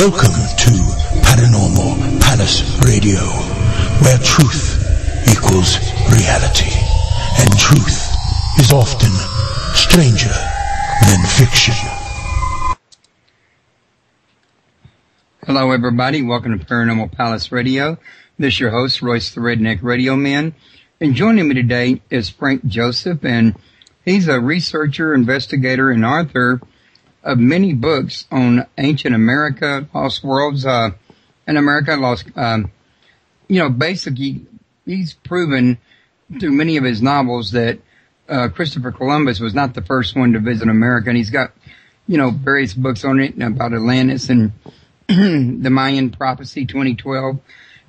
Welcome to Paranormal Palace Radio, where truth equals reality, and truth is often stranger than fiction. Hello everybody, welcome to Paranormal Palace Radio. This is your host, Royce the Redneck Radio Man. And joining me today is Frank Joeseph, and he's a researcher, investigator, and author of many books on ancient America, lost worlds, and America lost, basically he's proven through many of his novels that Christopher Columbus was not the first one to visit America, and he's got, various books on it about Atlantis and the Mayan Prophecy 2012,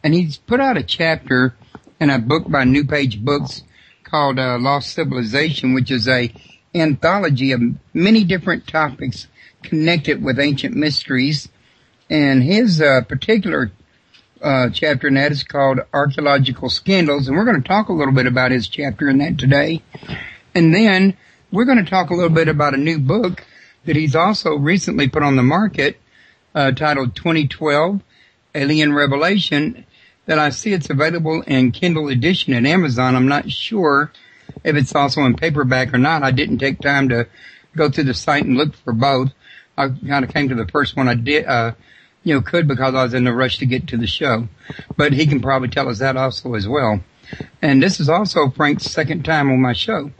and he's put out a chapter in a book by New Page Books called Lost Civilization, which is a anthology of many different topics connected with ancient mysteries. And his particular chapter in that is called Archaeological Scandals, and we're going to talk a little bit about his chapter in that today. And then we're going to talk a little bit about a new book that he's also recently put on the market, titled 2012 Alien Revelation, that I see it's available in Kindle edition at Amazon. I'm not sure if it's also in paperback or not. I didn't take time to go through the site and look for both. I kind of came to the first one I did, could, because I was in a rush to get to the show. But he can probably tell us that also as well. And this is also Frank's second time on my show.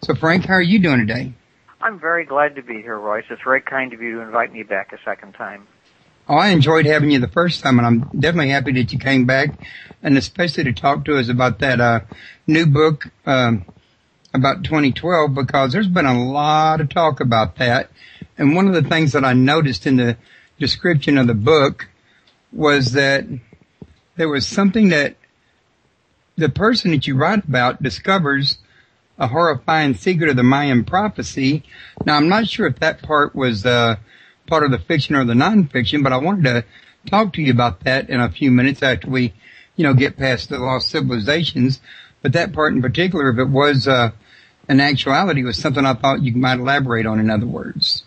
So Frank, how are you doing today? I'm very glad to be here, Royce. It's very kind of you to invite me back a second time. Oh, I enjoyed having you the first time, and I'm definitely happy that you came back, and especially to talk to us about that new book about 2012, because there's been a lot of talk about that. And one of the things that I noticed in the description of the book was that there was something that the person that you write about discovers a horrifying secret of the Mayan prophecy. Now, I'm not sure if that part was part of the fiction or the nonfiction, but I wanted to talk to you about that in a few minutes after we, get past the lost civilizations. But that part in particular, if it was in actuality, was something I thought you might elaborate on, in other words.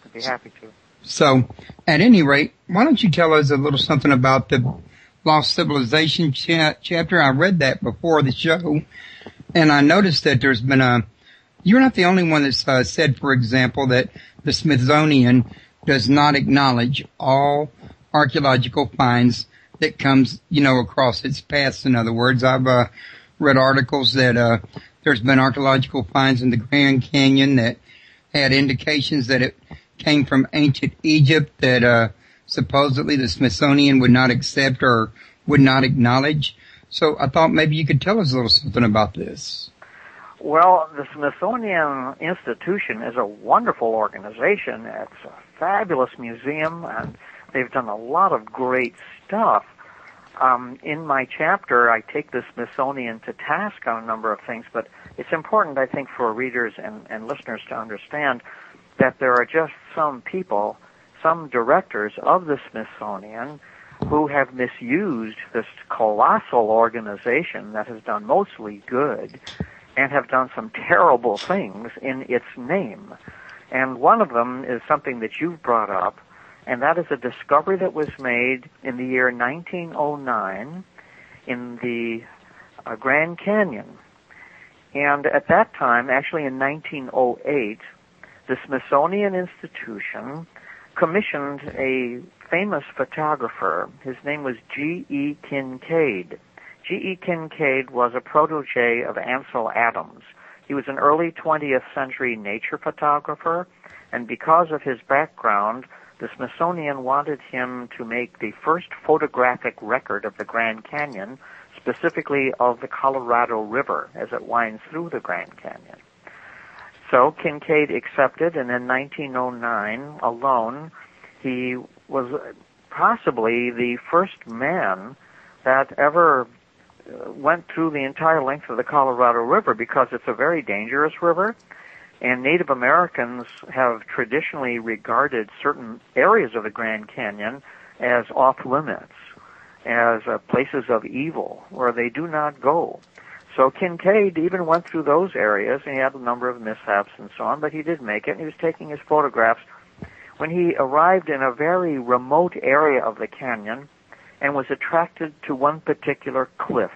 I'd be happy to. So, at any rate, why don't you tell us a little something about the lost civilization chapter? I read that before the show, and I noticed that there's been you're not the only one that's said, for example, that the Smithsonian does not acknowledge all archaeological finds that comes, across its paths. In other words, I've read articles that there's been archaeological finds in the Grand Canyon that had indications that it came from ancient Egypt that supposedly the Smithsonian would not accept or would not acknowledge. So I thought maybe you could tell us a little something about this. Well, the Smithsonian Institution is a wonderful organization. It's a fabulous museum, and they've done a lot of great stuff. In my chapter, I take the Smithsonian to task on a number of things, but it's important, I think, for readers and listeners to understand that there are just some people, some directors of the Smithsonian, who have misused this colossal organization that has done mostly good and have done some terrible things in its name. And one of them is something that you've brought up, and that is a discovery that was made in the year 1909 in the Grand Canyon. And at that time, actually in 1908, the Smithsonian Institution commissioned a famous photographer. His name was G.E. Kincaid. G.E. Kincaid was a protege of Ansel Adams. He was an early 20th century nature photographer, and because of his background, the Smithsonian wanted him to make the first photographic record of the Grand Canyon, specifically of the Colorado River as it winds through the Grand Canyon. So Kincaid accepted, and in 1909 alone, he was possibly the first man that ever went through the entire length of the Colorado River, because it's a very dangerous river, and Native Americans have traditionally regarded certain areas of the Grand Canyon as off-limits, as places of evil, where they do not go. So Kincaid even went through those areas, and he had a number of mishaps and so on, but he did make it, and he was taking his photographs when he arrived in a very remote area of the canyon and was attracted to one particular cliff.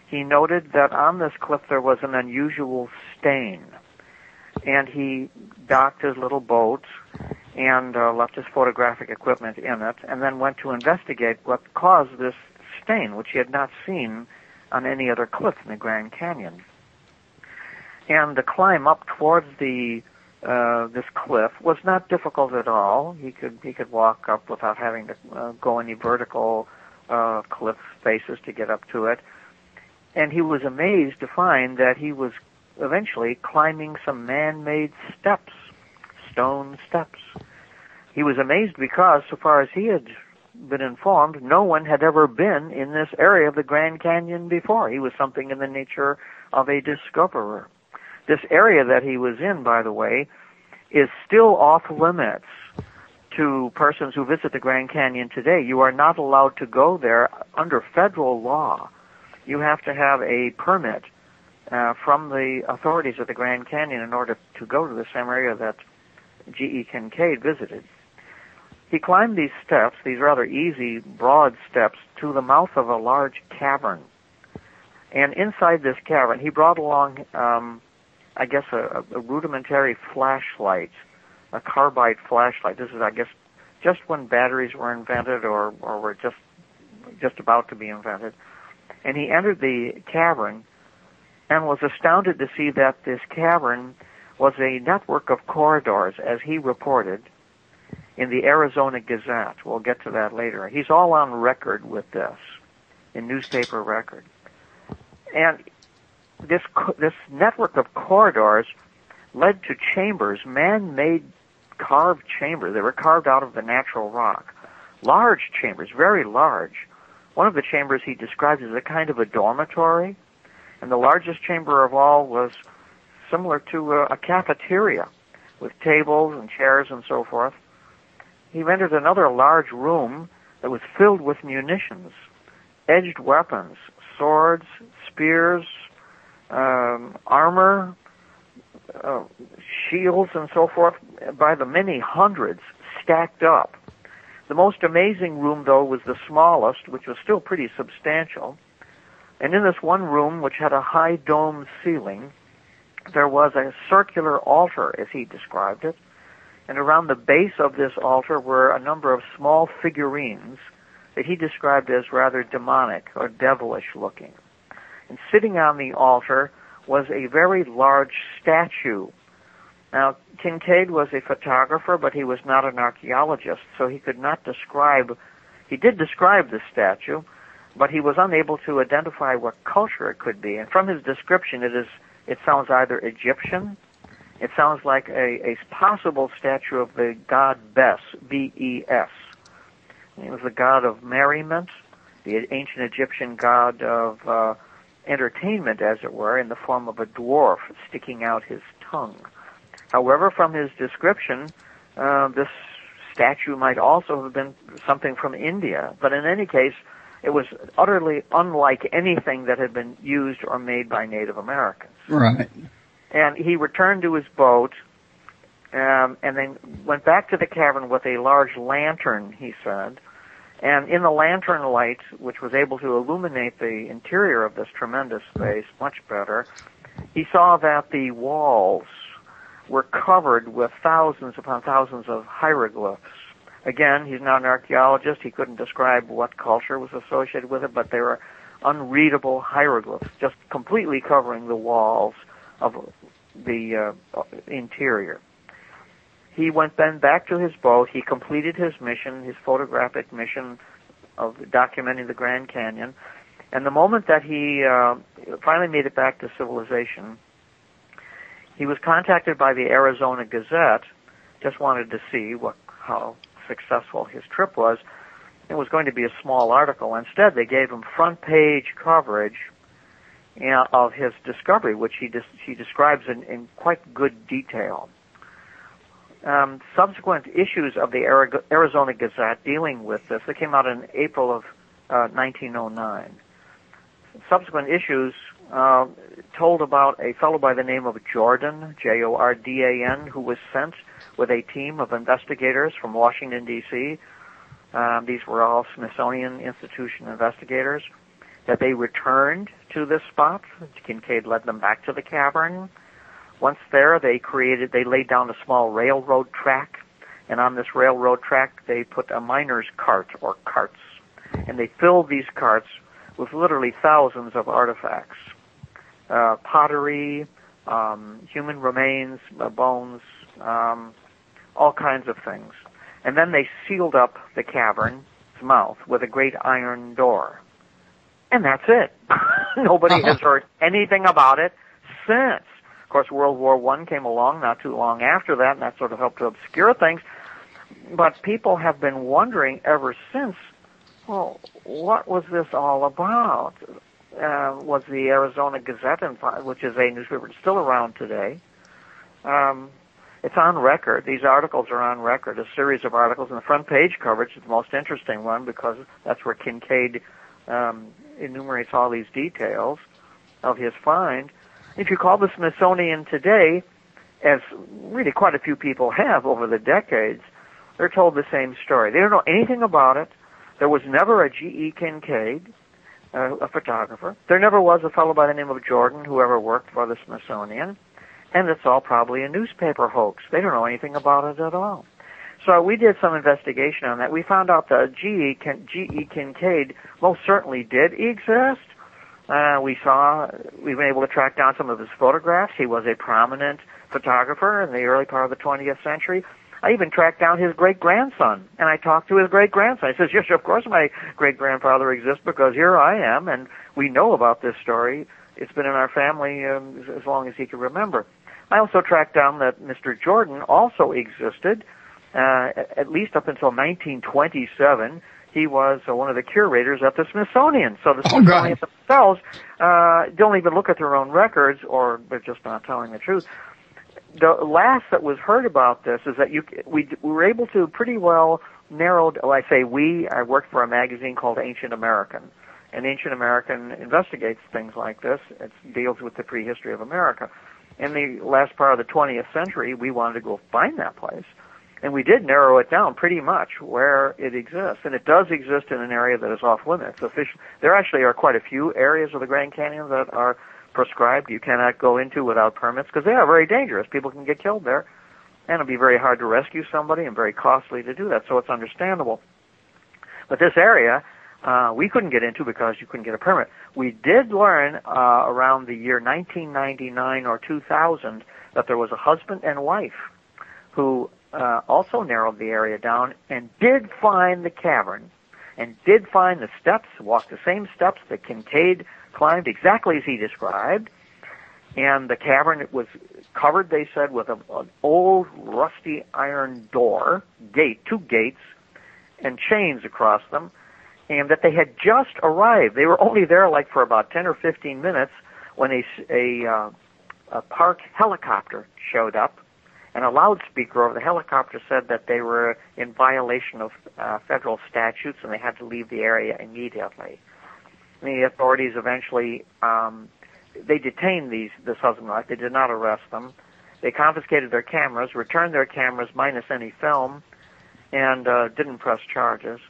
He noted that on this cliff there was an unusual stain, and he docked his little boat and left his photographic equipment in it, and then went to investigate what caused this stain, which he had not seen on any other cliff in the Grand Canyon. And the climb up towards this cliff was not difficult at all. He could walk up without having to go any vertical cliff faces to get up to it. And he was amazed to find that he was eventually climbing some man-made steps, stone steps. He was amazed because, so far as he had been informed, no one had ever been in this area of the Grand Canyon before. He was something in the nature of a discoverer. This area that he was in, by the way, is still off limits to persons who visit the Grand Canyon today. You are not allowed to go there under federal law. You have to have a permit from the authorities of the Grand Canyon in order to go to the same area that G.E. Kincaid visited. He climbed these steps, these rather easy, broad steps, to the mouth of a large cavern. And inside this cavern, he brought along, I guess, a rudimentary flashlight, a carbide flashlight. This is, I guess, just when batteries were invented or were just about to be invented. And he entered the cavern and was astounded to see that this cavern was a network of corridors, as he reported in the Arizona Gazette. We'll get to that later. He's all on record with this, in newspaper record. And this network of corridors led to chambers, man-made carved chambers. They were carved out of the natural rock. Large chambers, very large. One of the chambers he described as a kind of a dormitory, and the largest chamber of all was similar to a cafeteria with tables and chairs and so forth. He entered another large room that was filled with munitions, edged weapons, swords, spears, armor, shields, and so forth, by the many hundreds stacked up. The most amazing room, though, was the smallest, which was still pretty substantial. And in this one room, which had a high dome ceiling, there was a circular altar, as he described it. And around the base of this altar were a number of small figurines that he described as rather demonic or devilish looking. And sitting on the altar was a very large statue. Now, Kincaid was a photographer, but he was not an archaeologist, so he could not describe. He did describe the statue, but he was unable to identify what culture it could be. And from his description, it sounds either Egyptian. It sounds like a possible statue of the god Bes, B-E-S. He was the god of merriment, the ancient Egyptian god of entertainment, as it were, in the form of a dwarf sticking out his tongue. However, from his description, this statue might also have been something from India. But in any case, it was utterly unlike anything that had been used or made by Native Americans. Right. And he returned to his boat and then went back to the cavern with a large lantern, he said. And in the lantern light, which was able to illuminate the interior of this tremendous space much better, he saw that the walls were covered with thousands upon thousands of hieroglyphs. Again, he's not an archaeologist. He couldn't describe what culture was associated with it, but they were unreadable hieroglyphs, just completely covering the walls of the interior. He went then back to his boat. He completed his mission, his photographic mission of documenting the Grand Canyon. And the moment that he finally made it back to civilization, he was contacted by the Arizona Gazette, just wanted to see how successful his trip was. It was going to be a small article. Instead, they gave him front-page coverage of his discovery, which he describes in quite good detail. Subsequent issues of the Arizona Gazette dealing with this, they came out in April of 1909. Subsequent issues told about a fellow by the name of Jordan, Jordan, who was sent with a team of investigators from Washington, D.C. These were all Smithsonian Institution investigators, that they returned to this spot. Kincaid led them back to the cavern. Once there, they laid down a small railroad track, and on this railroad track, they put a miner's cart, or carts, and they filled these carts with literally thousands of artifacts, pottery, human remains, bones, all kinds of things. And then they sealed up the cavern's mouth with a great iron door. And that's it. Nobody has heard anything about it since. Of course, World War I came along not too long after that, and that sort of helped to obscure things. But people have been wondering ever since, well, what was this all about? Was the Arizona Gazette, which is a newspaper that's still around today, it's on record. These articles are on record, a series of articles, and the front page coverage is the most interesting one because that's where Kincaid enumerates all these details of his find. If you call the Smithsonian today, as really quite a few people have over the decades, they're told the same story. They don't know anything about it. There was never a G.E. Kincaid, a photographer. There never was a fellow by the name of Jordan who ever worked for the Smithsonian. And it's all probably a newspaper hoax. They don't know anything about it at all. So we did some investigation on that. We found out that G.E. Kincaid most certainly did exist. We've been able to track down some of his photographs. He was a prominent photographer in the early part of the 20th century. I even tracked down his great-grandson, and I talked to his great-grandson. He says, yes, of course my great-grandfather exists because here I am, and we know about this story. It's been in our family as long as he can remember. I also tracked down that Mr. Jordan also existed, at least up until 1927. He was one of the curators at the Smithsonian. So the Smithsonian themselves don't even look at their own records, or they're just not telling the truth. The last that was heard about this is that we were able to pretty well narrow. Well, I say we. I worked for a magazine called Ancient American, and Ancient American investigates things like this. It deals with the prehistory of America. In the last part of the 20th century, we wanted to go find that place, and we did narrow it down pretty much where it exists, and it does exist in an area that is off limits. There actually are quite a few areas of the Grand Canyon that are prescribed you cannot go into without permits because they are very dangerous. People can get killed there, and it'll be very hard to rescue somebody and very costly to do that, so it's understandable. But this area, we couldn't get into because you couldn't get a permit. We did learn around the year 1999 or 2000 that there was a husband and wife who also narrowed the area down and did find the cavern and did find the steps, walked the same steps that Kincaid climbed exactly as he described, and the cavern was covered, they said, with an old rusty iron door, two gates, and chains across them, and that they had just arrived. They were only there like for about 10 or 15 minutes when a park helicopter showed up, and a loudspeaker over the helicopter said that they were in violation of federal statutes and they had to leave the area immediately. The authorities eventually, they detained this husband and wife. They did not arrest them. They confiscated their cameras, returned their cameras minus any film, and didn't press charges.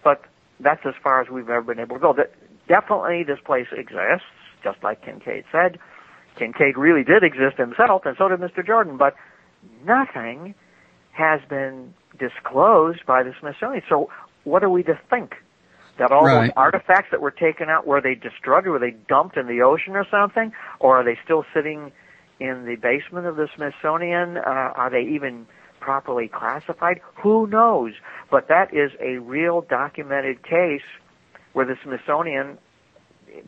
But that's as far as we've ever been able to go. Definitely this place exists, just like Kincaid said. Kincaid really did exist himself, and so did Mr. Jordan, but nothing has been disclosed by the Smithsonian. So what are we to think? That all those artifacts that were taken out, were they destroyed or were they dumped in the ocean or something? Or are they still sitting in the basement of the Smithsonian? Are they even properly classified? Who knows? But that is a real documented case where the Smithsonian,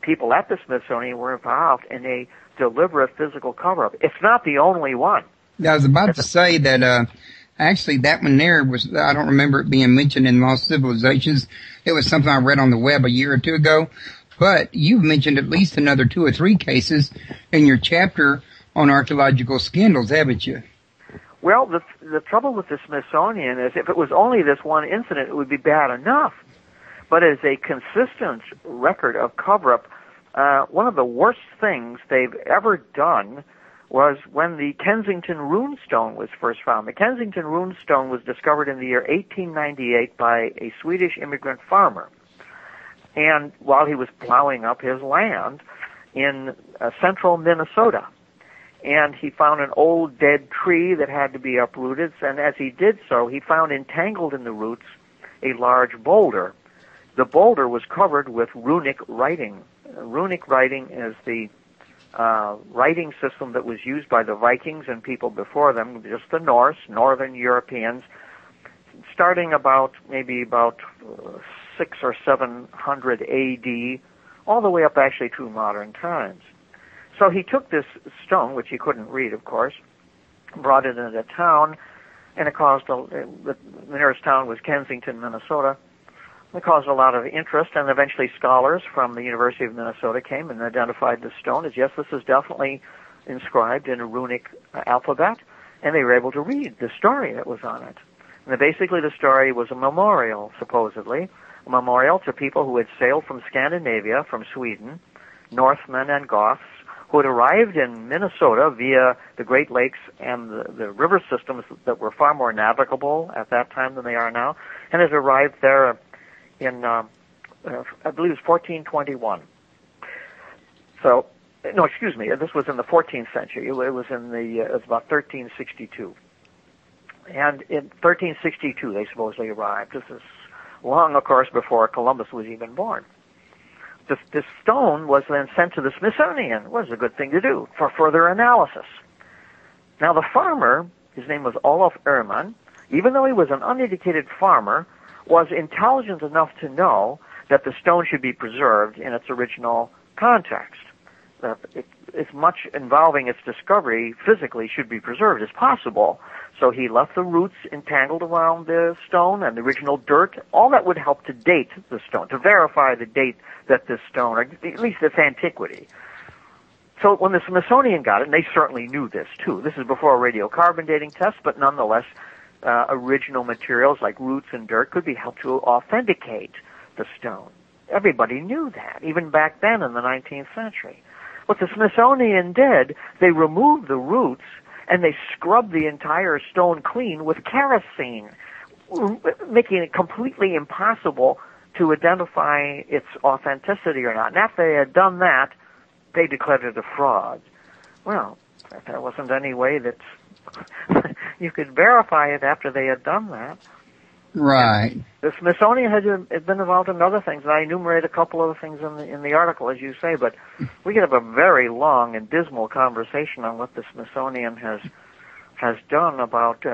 people at the Smithsonian were involved in a deliberate physical cover-up. It's not the only one. I was about to say that actually that one there was, I don't remember it being mentioned in Lost Civilizations. It was something I read on the web a year or two ago. But you've mentioned at least another 2 or 3 cases in your chapter on archaeological scandals, haven't you? Well, the trouble with the Smithsonian is if it was only this one incident, it would be bad enough. But as a consistent record of cover-up, one of the worst things they've ever done was when the Kensington runestone was first found. The Kensington runestone was discovered in the year 1898 by a Swedish immigrant farmer. And while he was plowing up his land in central Minnesota, and he found an old dead tree that had to be uprooted, and as he did so, he found entangled in the roots a large boulder. The boulder was covered with runic writing. Runic writing is the writing system that was used by the Vikings and people before them, just the Norse, Northern Europeans, starting about 600 or 700 A.D., all the way up actually to modern times. So he took this stone, which he couldn't read, of course, brought it into town, and it caused the nearest town was Kensington, Minnesota. It caused a lot of interest, and eventually scholars from the University of Minnesota came and identified the stone as, yes, this is definitely inscribed in a runic alphabet, and they were able to read the story that was on it. And basically the story was a memorial, supposedly, a memorial to people who had sailed from Scandinavia, from Sweden, Northmen and Goths, who had arrived in Minnesota via the Great Lakes and the river systems that were far more navigable at that time than they are now, and had arrived there in, I believe it was 1421. So, no, excuse me, this was in the 14th century. It was about 1362. And in 1362, they supposedly arrived. This is long, of course, before Columbus was even born. This stone was then sent to the Smithsonian. It was a good thing to do for further analysis. Now, the farmer, his name was Olof Ehrman, even though he was an uneducated farmer, was intelligent enough to know that the stone should be preserved in its original context. That as much involving its discovery physically should be preserved as possible. So he left the roots entangled around the stone and the original dirt. All that would help to date the stone, to verify the date that this stone, or at least its antiquity. So when the Smithsonian got it, and they certainly knew this too, this is before radiocarbon dating tests, but nonetheless, original materials like roots and dirt could be helped to authenticate the stone. Everybody knew that, even back then in the 19th century. What the Smithsonian did, they removed the roots and they scrubbed the entire stone clean with kerosene, making it completely impossible to identify its authenticity or not. And after they had done that, they declared it a fraud. Well, there wasn't any way that you could verify it after they had done that. Right. And the Smithsonian had been involved in other things, and I enumerate a couple of things in the article, as you say, but we could have a very long and dismal conversation on what the Smithsonian has done about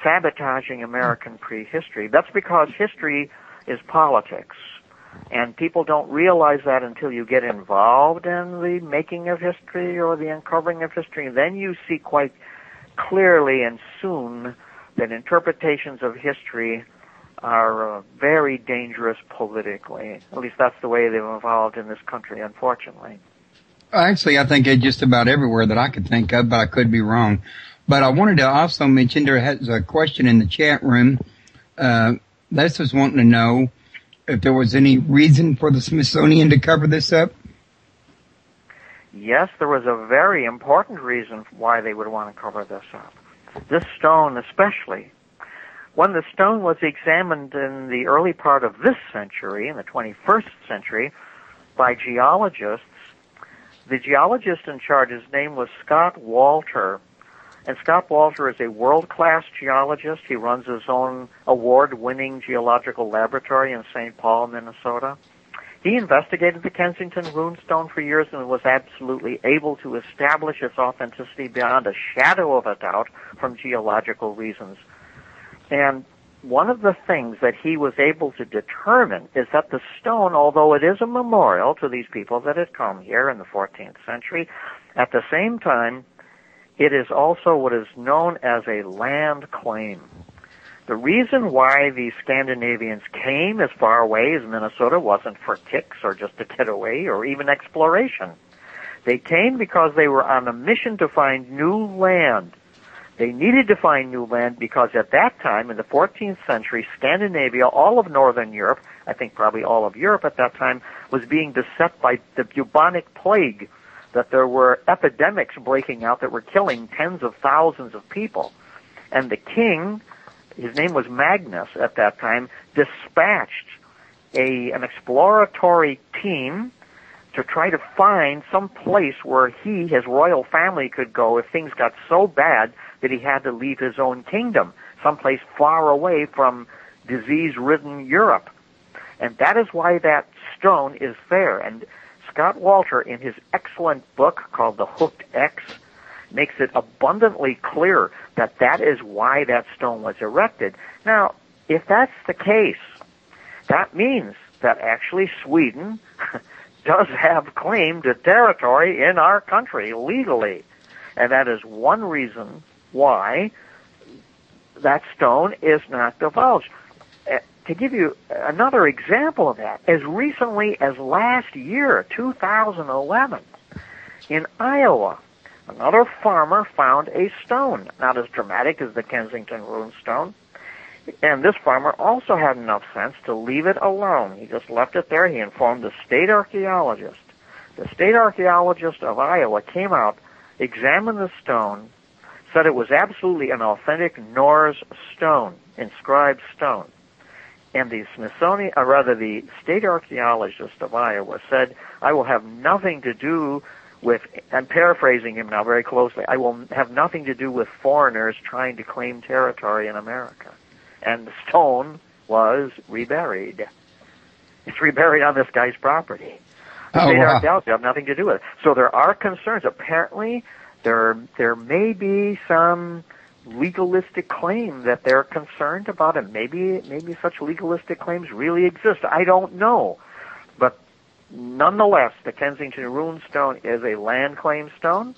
sabotaging American prehistory. That's because history is politics, and people don't realize that until you get involved in the making of history or the uncovering of history. Then you see quite clearly and soon that interpretations of history are very dangerous politically. At least that's the way they've evolved in this country, unfortunately. Actually, I think it's just about everywhere that I could think of, but I could be wrong. But I wanted to also mention there has a question in the chat room. Les was wanting to know if there was any reason for the Smithsonian to cover this up. Yes, there was a very important reason why they would want to cover this up. This stone especially. When the stone was examined in the early part of this century, in the 21st century, by geologists, the geologist in charge, his name was Scott Walter. And Scott Walter is a world-class geologist. He runs his own award-winning geological laboratory in St. Paul, Minnesota. He investigated the Kensington runestone for years and was absolutely able to establish its authenticity beyond a shadow of a doubt from geological reasons. And one of the things that he was able to determine is that the stone, although it is a memorial to these people that had come here in the 14th century, at the same time, it is also what is known as a land claim. The reason why the Scandinavians came as far away as Minnesota wasn't for kicks or just to get away or even exploration. They came because they were on a mission to find new land They needed to find new land because at that time, in the 14th century, Scandinavia, all of northern Europe, I think probably all of Europe at that time, was being beset by the bubonic plague, that there were epidemics breaking out that were killing tens of thousands of people. And the king, his name was Magnus at that time, dispatched an exploratory team to try to find some place where his royal family could go if things got so bad that he had to leave his own kingdom, someplace far away from disease-ridden Europe. And that is why that stone is there. And Scott Walter, in his excellent book called The Hooked X, makes it abundantly clear that that is why that stone was erected. Now, if that's the case, that means that actually Sweden does have claim to territory in our country legally. And that is one reason why that stone is not divulged. To give you another example of that, as recently as last year, 2011, in Iowa, another farmer found a stone, not as dramatic as the Kensington rune stone, and this farmer also had enough sense to leave it alone. He just left it there. He informed the state archaeologist. The state archaeologist of Iowa came out, examined the stone, said it was absolutely an authentic Norse stone, inscribed stone. And the Smithsonian, or rather the state archaeologist of Iowa said, I will have nothing to do with, I'm paraphrasing him now very closely, I will have nothing to do with foreigners trying to claim territory in America. And the stone was reburied. It's reburied on this guy's property. The state archaeologists have nothing to do with it. So there are concerns. Apparently, there may be some legalistic claim that they're concerned about, and maybe such legalistic claims really exist. I don't know. But nonetheless, the Kensington rune stone is a land claim stone,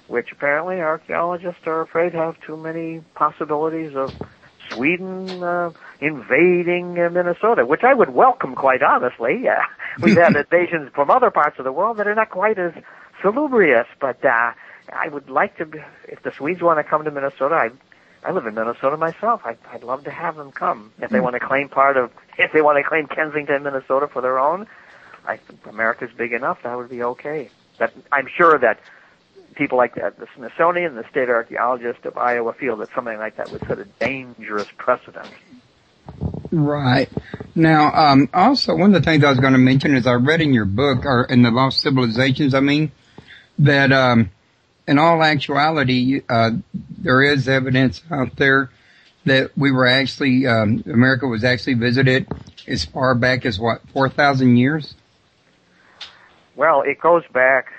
which apparently archaeologists are afraid have too many possibilities of Sweden invading Minnesota, which I would welcome, quite honestly. We've had invasions from other parts of the world that are not quite as salubrious, but I would like to, if the Swedes want to come to Minnesota, I live in Minnesota myself. I'd love to have them come. If they want to claim if they want to claim Kensington, Minnesota for their own, I think America's big enough, that would be okay. But I'm sure that people like that, the Smithsonian, the state archaeologist of Iowa, feel that something like that would set a dangerous precedent. Right. Now, also, one of the things I was going to mention is I read in your book, or in the Lost Civilizations, that in all actuality, there is evidence out there that we were actually, America was actually visited as far back as, 4,000 years? Well, it goes back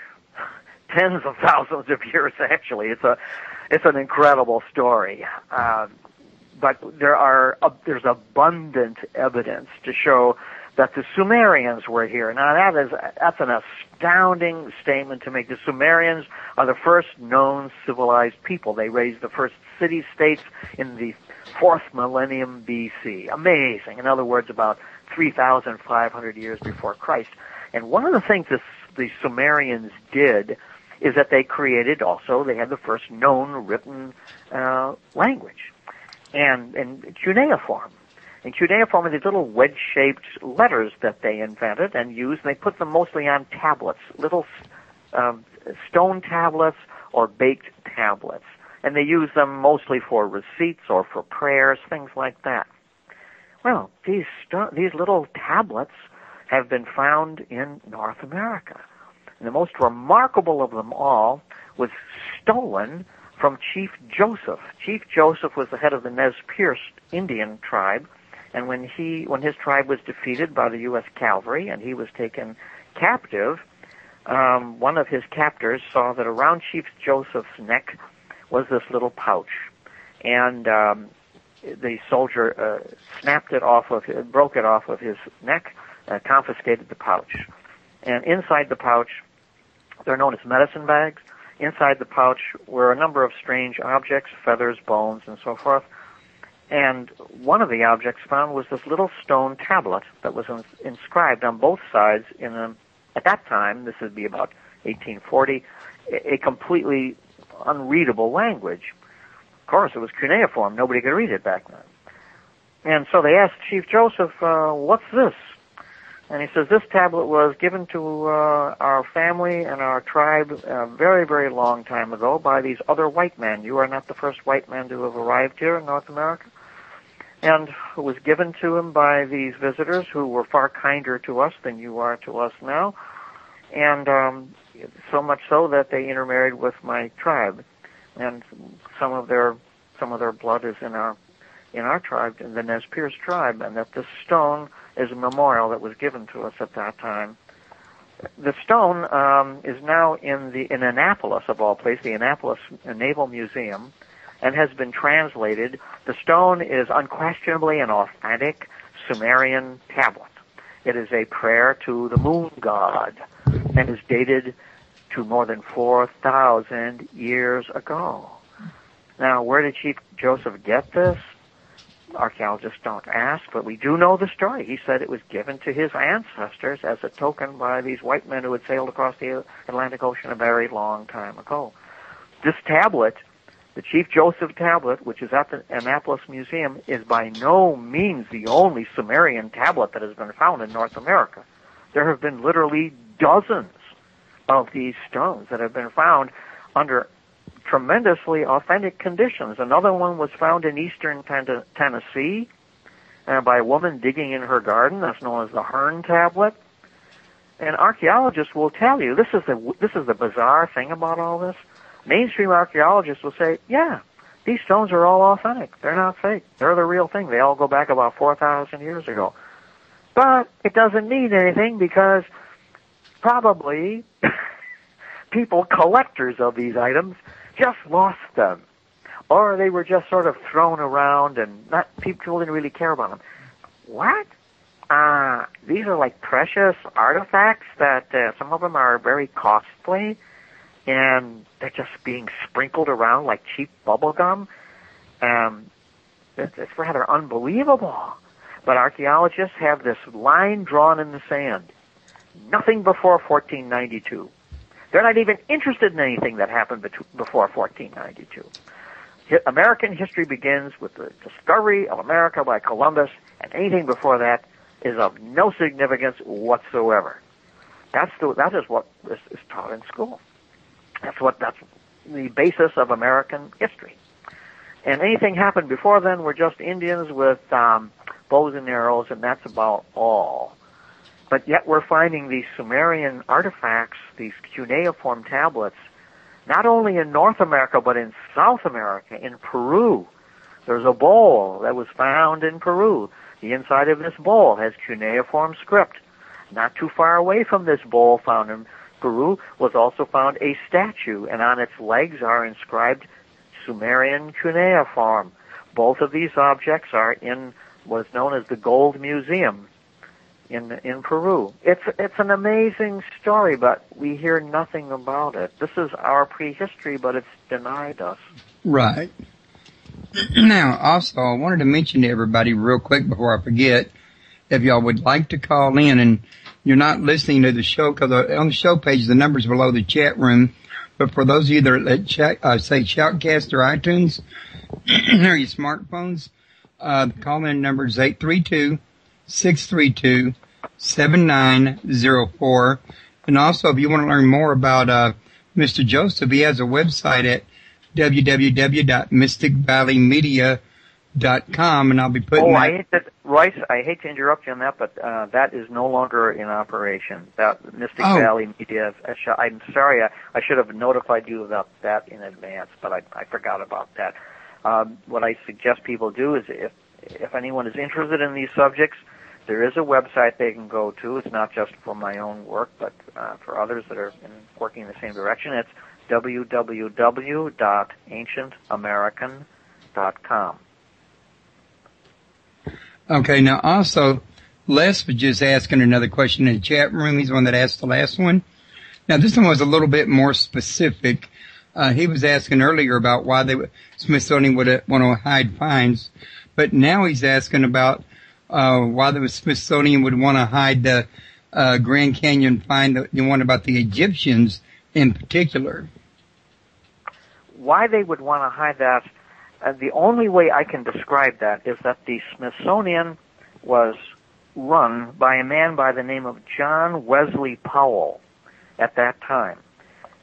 tens of thousands of years, actually. It's an incredible story. But there's abundant evidence to show that the Sumerians were here. Now that's an astounding statement to make. The Sumerians are the first known civilized people. They raised the first city-states in the 4th millennium BC. Amazing. In other words, about 3,500 years before Christ. And one of the things the Sumerians did is that they had the first known written language, and in cuneiform. In cuneiform are these little wedge-shaped letters that they invented and used, and they put them mostly on tablets, little stone tablets or baked tablets. And they use them mostly for receipts or for prayers, things like that. Well, these little tablets have been found in North America. And the most remarkable of them all was stolen from Chief Joeseph. Chief Joeseph was the head of the Nez Perce Indian tribe, and when his tribe was defeated by the U.S. cavalry and he was taken captive, one of his captors saw that around Chief Joseph's neck was this little pouch, and the soldier broke it off of his neck, confiscated the pouch. And inside the pouch, they're known as medicine bags. Inside the pouch were a number of strange objects, feathers, bones, and so forth. And one of the objects found was this little stone tablet that was inscribed on both sides at that time, this would be about 1840, a completely unreadable language. Of course, it was cuneiform. Nobody could read it back then. And so they asked Chief Joseph, what's this? And he says, this tablet was given to our family and our tribe a very, very long time ago by these other white men. You are not the first white men to have arrived here in North America. And it was given to him by these visitors who were far kinder to us than you are to us now. And so much so that they intermarried with my tribe. And some of their blood is in our tribe, in the Nez Perce tribe, and that this stone is a memorial that was given to us at that time. The stone is now in Annapolis, of all places, the Annapolis Naval Museum, and has been translated. The stone is unquestionably an authentic Sumerian tablet. It is a prayer to the moon god and is dated to more than 4,000 years ago. Now, where did Chief Joseph get this? Archaeologists don't ask, but we do know the story. He said it was given to his ancestors as a token by these white men who had sailed across the Atlantic Ocean a very long time ago. This tablet, the Chief Joseph tablet, which is at the Annapolis Museum, is by no means the only Sumerian tablet that has been found in North America. There have been literally dozens of these stones that have been found under tremendously authentic conditions. Another one was found in eastern Tennessee by a woman digging in her garden. That's known as the Hearn tablet. And archaeologists will tell you, this is the bizarre thing about all this. Mainstream archaeologists will say, yeah, these stones are all authentic. They're not fake. They're the real thing. They all go back about 4,000 years ago. But it doesn't mean anything because probably people, collectors of these items, just lost them. Or they were just sort of thrown around and people didn't really care about them. What? These are like precious artifacts that some of them are very costly and they're just being sprinkled around like cheap bubble gum. It's rather unbelievable. But archaeologists have this line drawn in the sand. Nothing before 1492. They're not even interested in anything that happened before 1492. American history begins with the discovery of America by Columbus, and anything before that is of no significance whatsoever. That is what is taught in school. That's the basis of American history. And anything happened before then were just Indians with bows and arrows, and that's about all. But yet we're finding these Sumerian artifacts, these cuneiform tablets, not only in North America, but in South America, in Peru. There's a bowl that was found in Peru. The inside of this bowl has cuneiform script. Not too far away from this bowl found in Peru was also found a statue, and on its legs are inscribed Sumerian cuneiform. Both of these objects are in what is known as the Gold Museum in Peru. It's an amazing story, but we hear nothing about it. This is our prehistory, but it's denied us. Right. Now, also, I wanted to mention to everybody real quick before I forget, if y'all would like to call in and you're not listening to the show, because on the show page, the number's below the chat room, but for those of you that are say Shoutcast or iTunes, or your smartphones, the call-in number is 832-632-7904. And also, if you want to learn more about Mr. Joseph, he has a website at www.mysticvalleymedia.com, and I'll be putting Royce, I hate to interrupt you on that, but that is no longer in operation. That Mystic Valley Media, I'm sorry, I should have notified you about that in advance, but I forgot about that. What I suggest people do is if anyone is interested in these subjects, there is a website they can go to. It's not just for my own work, but for others that are working in the same direction. It's www.ancientamerican.com. Okay, now also, Les was just asking another question in the chat room. He's the one that asked the last one. Now, this one was a little bit more specific. He was asking earlier about why Smithsonian would want to hide finds, but now he's asking about why the Smithsonian would want to hide the Grand Canyon find, the one about the Egyptians in particular. Why they would want to hide that, The only way I can describe that is that the Smithsonian was run by a man by the name of John Wesley Powell at that time.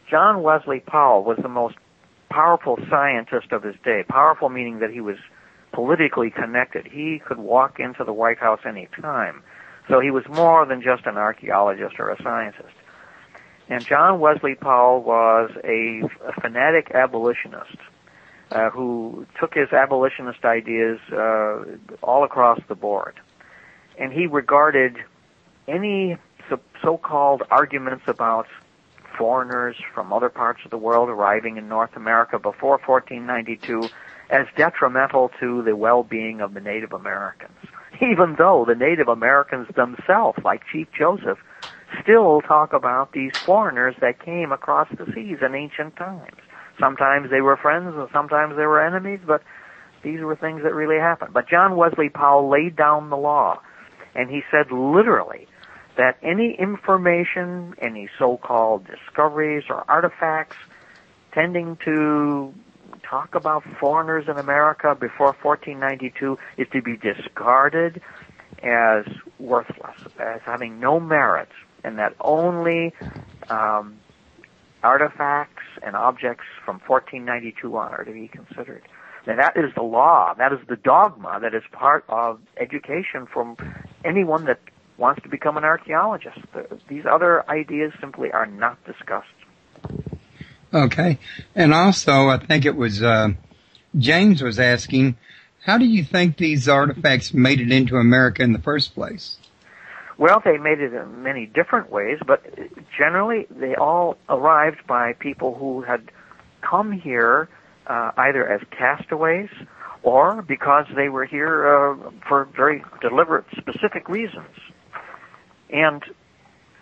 John Wesley Powell was the most powerful scientist of his day. Powerful meaning that he was politically connected. He could walk into the White House any time. So he was more than just an archaeologist or a scientist. And John Wesley Powell was a fanatic abolitionist who took his abolitionist ideas all across the board. And he regarded any so-called arguments about foreigners from other parts of the world arriving in North America before 1492 as detrimental to the well-being of the Native Americans, even though the Native Americans themselves, like Chief Joseph, still talk about these foreigners that came across the seas in ancient times. Sometimes they were friends and sometimes they were enemies, but these were things that really happened. But John Wesley Powell laid down the law, and he said literally that any information, any so-called discoveries or artifacts tending to talk about foreigners in America before 1492 is to be discarded as worthless, as having no merit, and that only artifacts and objects from 1492 on are to be considered. Now that is the law, that is the dogma, that is part of education from anyone that wants to become an archaeologist. These other ideas simply are not discussed. Okay. And also, I think it was James was asking, how do you think these artifacts made it into America in the first place? Well, they made it in many different ways, but generally they all arrived by people who had come here either as castaways or because they were here for very deliberate, specific reasons. And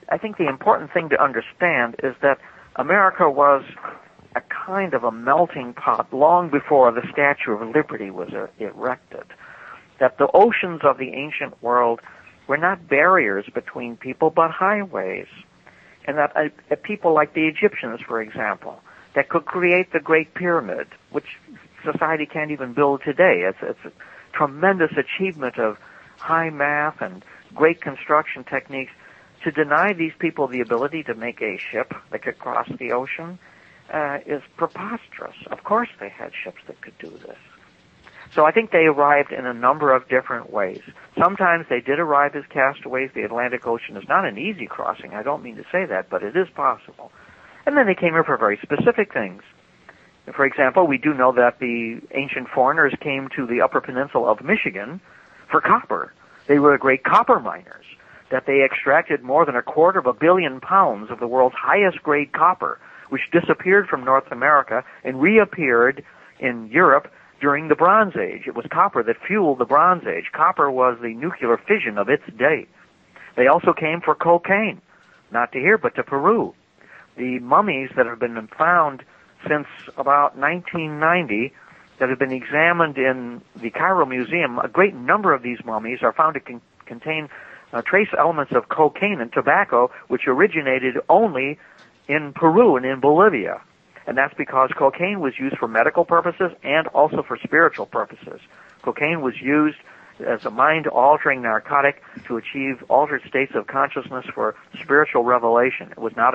I think the important thing to understand is that America was a kind of a melting pot long before the Statue of Liberty was erected. That the oceans of the ancient world were not barriers between people, but highways. And that people like the Egyptians, for example, that could create the Great Pyramid, which society can't even build today. It's a tremendous achievement of high math and great construction techniques. To deny these people the ability to make a ship that could cross the ocean is preposterous. Of course they had ships that could do this. So I think they arrived in a number of different ways. Sometimes they did arrive as castaways. The Atlantic Ocean is not an easy crossing. I don't mean to say that, but it is possible. And then they came here for very specific things. For example, we do know that the ancient foreigners came to the Upper Peninsula of Michigan for copper. They were great copper miners, that they extracted more than 250 million pounds of the world's highest grade copper, which disappeared from North America and reappeared in Europe during the Bronze Age. It was copper that fueled the Bronze Age. Copper was the nuclear fission of its day. They also came for cocaine, not to here, but to Peru. The mummies that have been found since about 1990 that have been examined in the Cairo Museum, a great number of these mummies are found to contain trace elements of cocaine and tobacco, which originated only in Peru and in Bolivia. And that's because cocaine was used for medical purposes and also for spiritual purposes. Cocaine was used as a mind-altering narcotic to achieve altered states of consciousness for spiritual revelation. It was not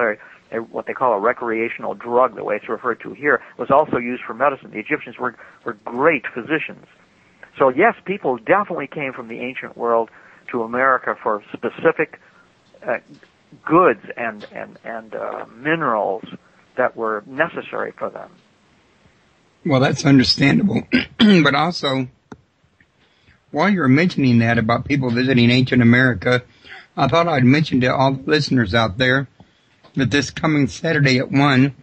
what they call a recreational drug, the way it's referred to here. It was also used for medicine. The Egyptians were great physicians. So yes, people definitely came from the ancient world to America for specific goods and minerals that were necessary for them. Well, that's understandable. But also, while you're mentioning that about people visiting ancient America, I thought I'd mention to all the listeners out there that this coming Saturday at 1,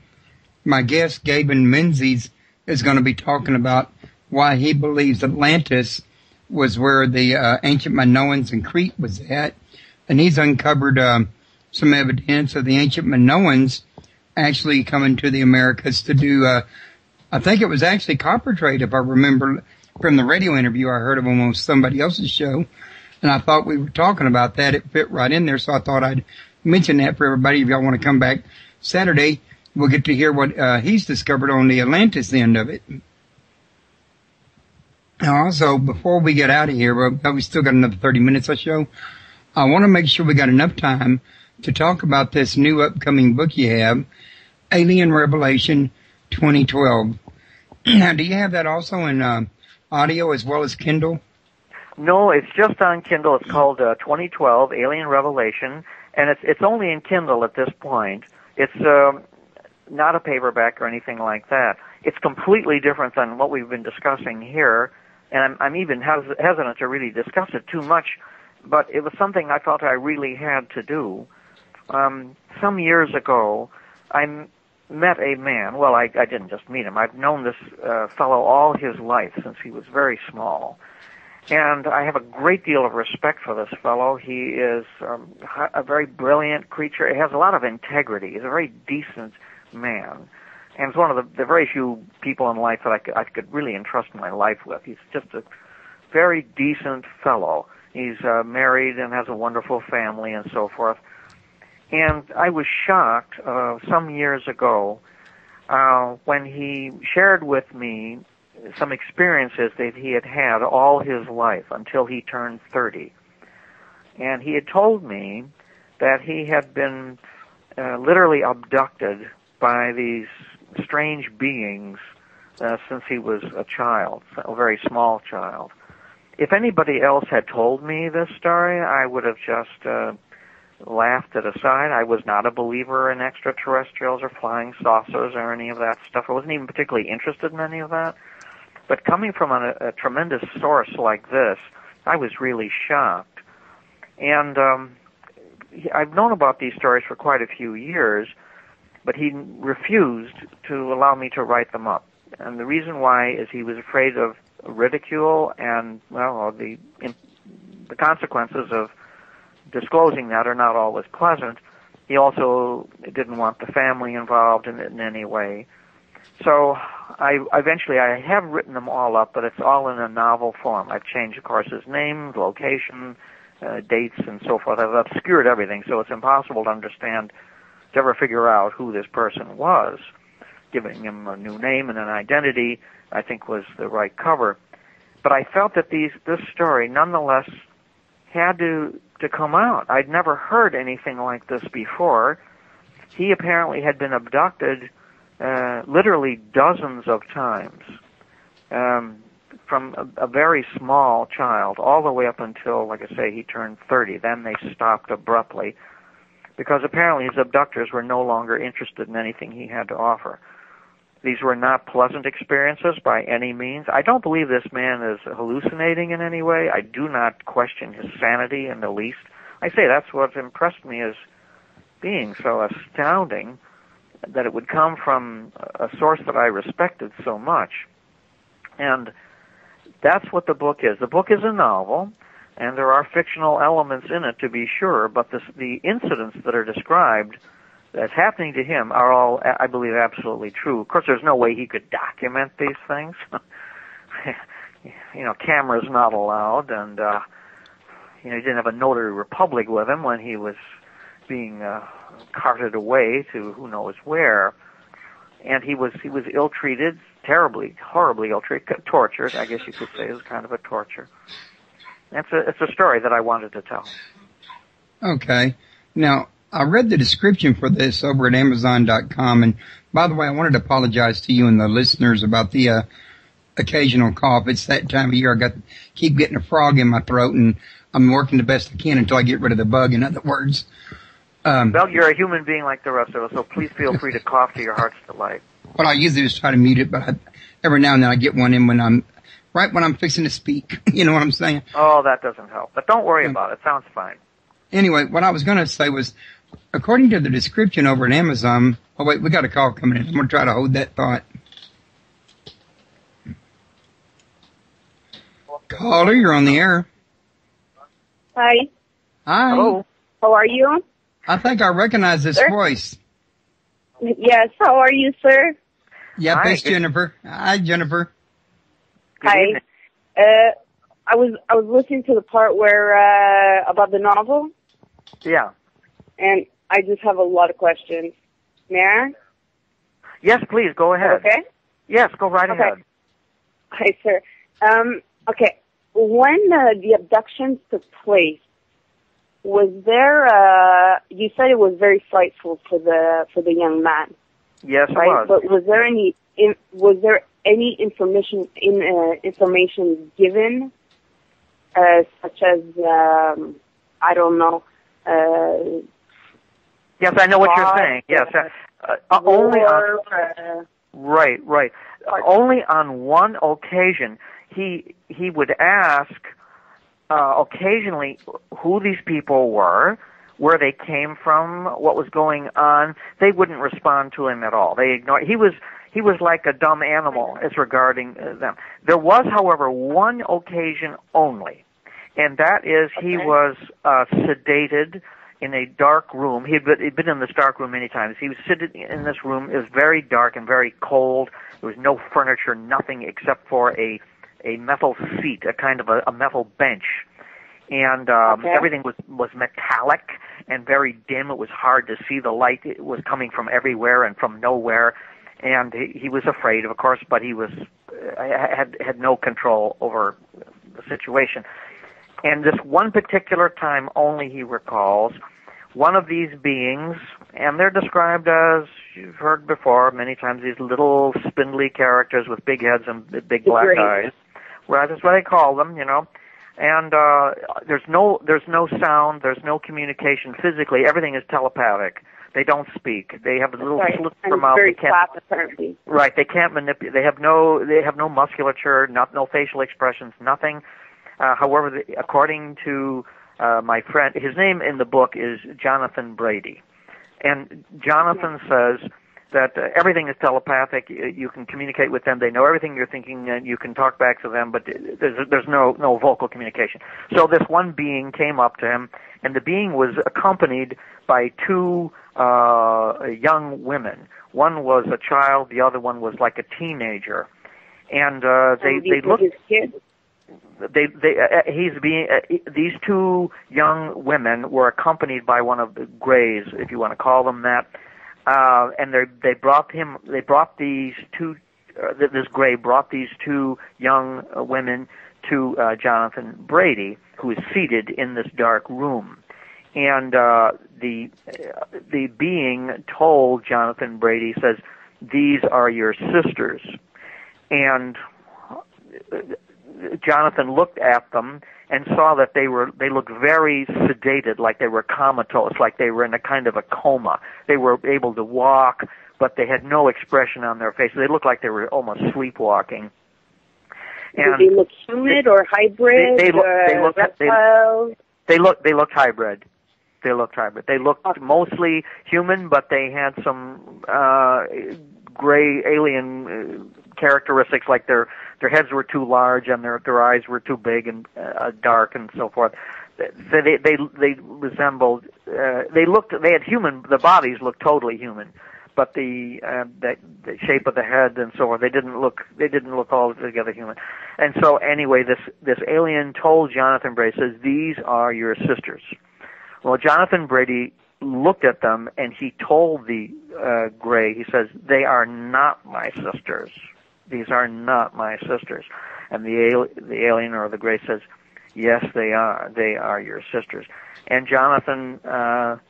my guest, Gaben Menzies, is going to be talking about why he believes Atlantis was where the ancient Minoans in Crete was at. And he's uncovered some evidence of the ancient Minoans actually coming to the Americas to do, I think it was actually copper trade, if I remember from the radio interview I heard of him on somebody else's show. And I thought we were talking about that. It fit right in there, so I thought I'd mention that for everybody. If y'all want to come back Saturday, we'll get to hear what he's discovered on the Atlantis end of it. Now also, before we get out of here, we still got another 30 minutes or so, I want to make sure we got enough time to talk about this new upcoming book you have, Alien Revelation 2012. Now, do you have that also in audio as well as Kindle? No, it's just on Kindle. It's called 2012 Alien Revelation, and it's only in Kindle at this point. It's not a paperback or anything like that. It's completely different than what we've been discussing here, and I'm even hesitant to really discuss it too much, but it was something I felt I really had to do. Some years ago, I met a man. Well, I didn't just meet him. I've known this fellow all his life since he was very small. And I have a great deal of respect for this fellow. He is a very brilliant creature. He has a lot of integrity. He's a very decent man. And it's one of the very few people in life that I could really entrust my life with. He's just a very decent fellow. He's married and has a wonderful family and so forth. And I was shocked some years ago when he shared with me some experiences that he had had all his life until he turned 30. And he had told me that he had been literally abducted by these strange beings since he was a child, a very small child. If anybody else had told me this story, I would have just laughed it aside. I was not a believer in extraterrestrials or flying saucers or any of that stuff. I wasn't even particularly interested in any of that. But coming from a tremendous source like this, I was really shocked. And I've known about these stories for quite a few years, but he refused to allow me to write them up. And the reason why is he was afraid of ridicule and, well, the consequences of disclosing that are not always pleasant. He also didn't want the family involved in it in any way. So I have written them all up, but it's all in a novel form. I've changed, of course, his name, location, dates, and so forth. I've obscured everything, so it's impossible to understand, to ever figure out who this person was. Giving him a new name and an identity, I think, was the right cover. But I felt that this story, nonetheless, had to come out. I'd never heard anything like this before. He apparently had been abducted literally dozens of times, from a very small child all the way up until, like I say, he turned 30. Then they stopped abruptly because apparently his abductors were no longer interested in anything he had to offer. These were not pleasant experiences by any means. I don't believe this man is hallucinating in any way. I do not question his sanity in the least. I say that's what impressed me as being so astounding, that it would come from a source that I respected so much. And that's what the book is. The book is a novel, and there are fictional elements in it, to be sure, but the incidents that are described that's happening to him are all, I believe, absolutely true. Of course, there's no way he could document these things. Camera's not allowed, and he didn't have a notary republic with him when he was being carted away to who knows where. And he was ill-treated, terribly, horribly ill-treated, tortured, I guess you could say. It was kind of a torture. It's a story that I wanted to tell. Okay. Now, I read the description for this over at Amazon.com, and by the way, I wanted to apologize to you and the listeners about the occasional cough. It's that time of year. Keep getting a frog in my throat, and I'm working the best I can until I get rid of the bug, in other words. Well, you're a human being like the rest of us, so please feel free to cough to your heart's delight. What I usually just try to mute it, but every now and then I get one in when I'm fixing to speak. You know what I'm saying? Oh, that doesn't help. But don't worry about it. Sounds fine. Anyway, what I was going to say was, according to the description over at Amazon, oh wait, we got a call coming in. I'm going to try to hold that thought. Caller, you're on the air. Hi. Hi. Hello. How are you? I think I recognize this voice. Yes. How are you, sir? Yep, Hi. it's Jennifer. Hi, Jennifer. Good Hi. evening. I was listening to the part where about the novel, Yeah. and I just have a lot of questions. May I? Yes, please, go ahead. Okay. Yes, go right ahead. Hi, sir. Okay, when the abduction took place, was there? You said it was very frightful for the young man. Yes, right? it was. But was there any information given, such as I don't know? Yes, I know what you're saying. Yes, only on right. Only on one occasion, he would ask occasionally who these people were, where they came from, what was going on. They wouldn't respond to him at all. They ignored. He was like a dumb animal as regarding them. There was, however, one occasion only, and that is he was sedated in a dark room. He'd been in this dark room many times. He was sitting in this room. It was very dark and very cold. There was no furniture, nothing except for a metal seat, a kind of a metal bench. And everything was metallic and very dim. It was hard to see. The light it was coming from everywhere and from nowhere. And he was afraid, of course, but he had no control over the situation. And this one particular time only, he recalls, one of these beings, and they're described as, you've heard before many times, these little spindly characters with big heads and big black eyes. Well, that's what they call them, you know. And there's no sound, there's no communication physically. Everything is telepathic. They don't speak. They have little slits in their mouth. Very flat, apparently. Right. They can't manipulate. They have no musculature, no facial expressions, nothing. However, according to my friend, his name in the book is Jonathan Brady, and Jonathan says that everything is telepathic. You can communicate with them. They know everything you're thinking, and you can talk back to them. But there's no vocal communication. So this one being came up to him, and the being was accompanied by two young women. One was a child. The other one was like a teenager, and they looked. His kids. These two young women were accompanied by one of the Greys, if you want to call them that, and this Grey brought these two young women to Jonathan Brady, who is seated in this dark room, and the being told Jonathan Brady, says, "These are your sisters," and Jonathan looked at them and saw that they looked very sedated, like they were comatose, like they were in a kind of a coma. They were able to walk, but they had no expression on their faces. They looked like they were almost sleepwalking. And did they look humid or hybrid? They looked hybrid. They looked hybrid. They looked mostly human, but they had some gray alien characteristics, like their heads were too large and their eyes were too big and dark and so forth. They resembled. They had human. The bodies looked totally human, but the shape of the head and so on, they didn't look altogether human. And so anyway, this alien told Jonathan Brady, says, "These are your sisters." Well, Jonathan Brady looked at them and he told the Gray, he says, "They are not my sisters. These are not my sisters." And the alien or the Gray says, "Yes, they are. They are your sisters." And Jonathan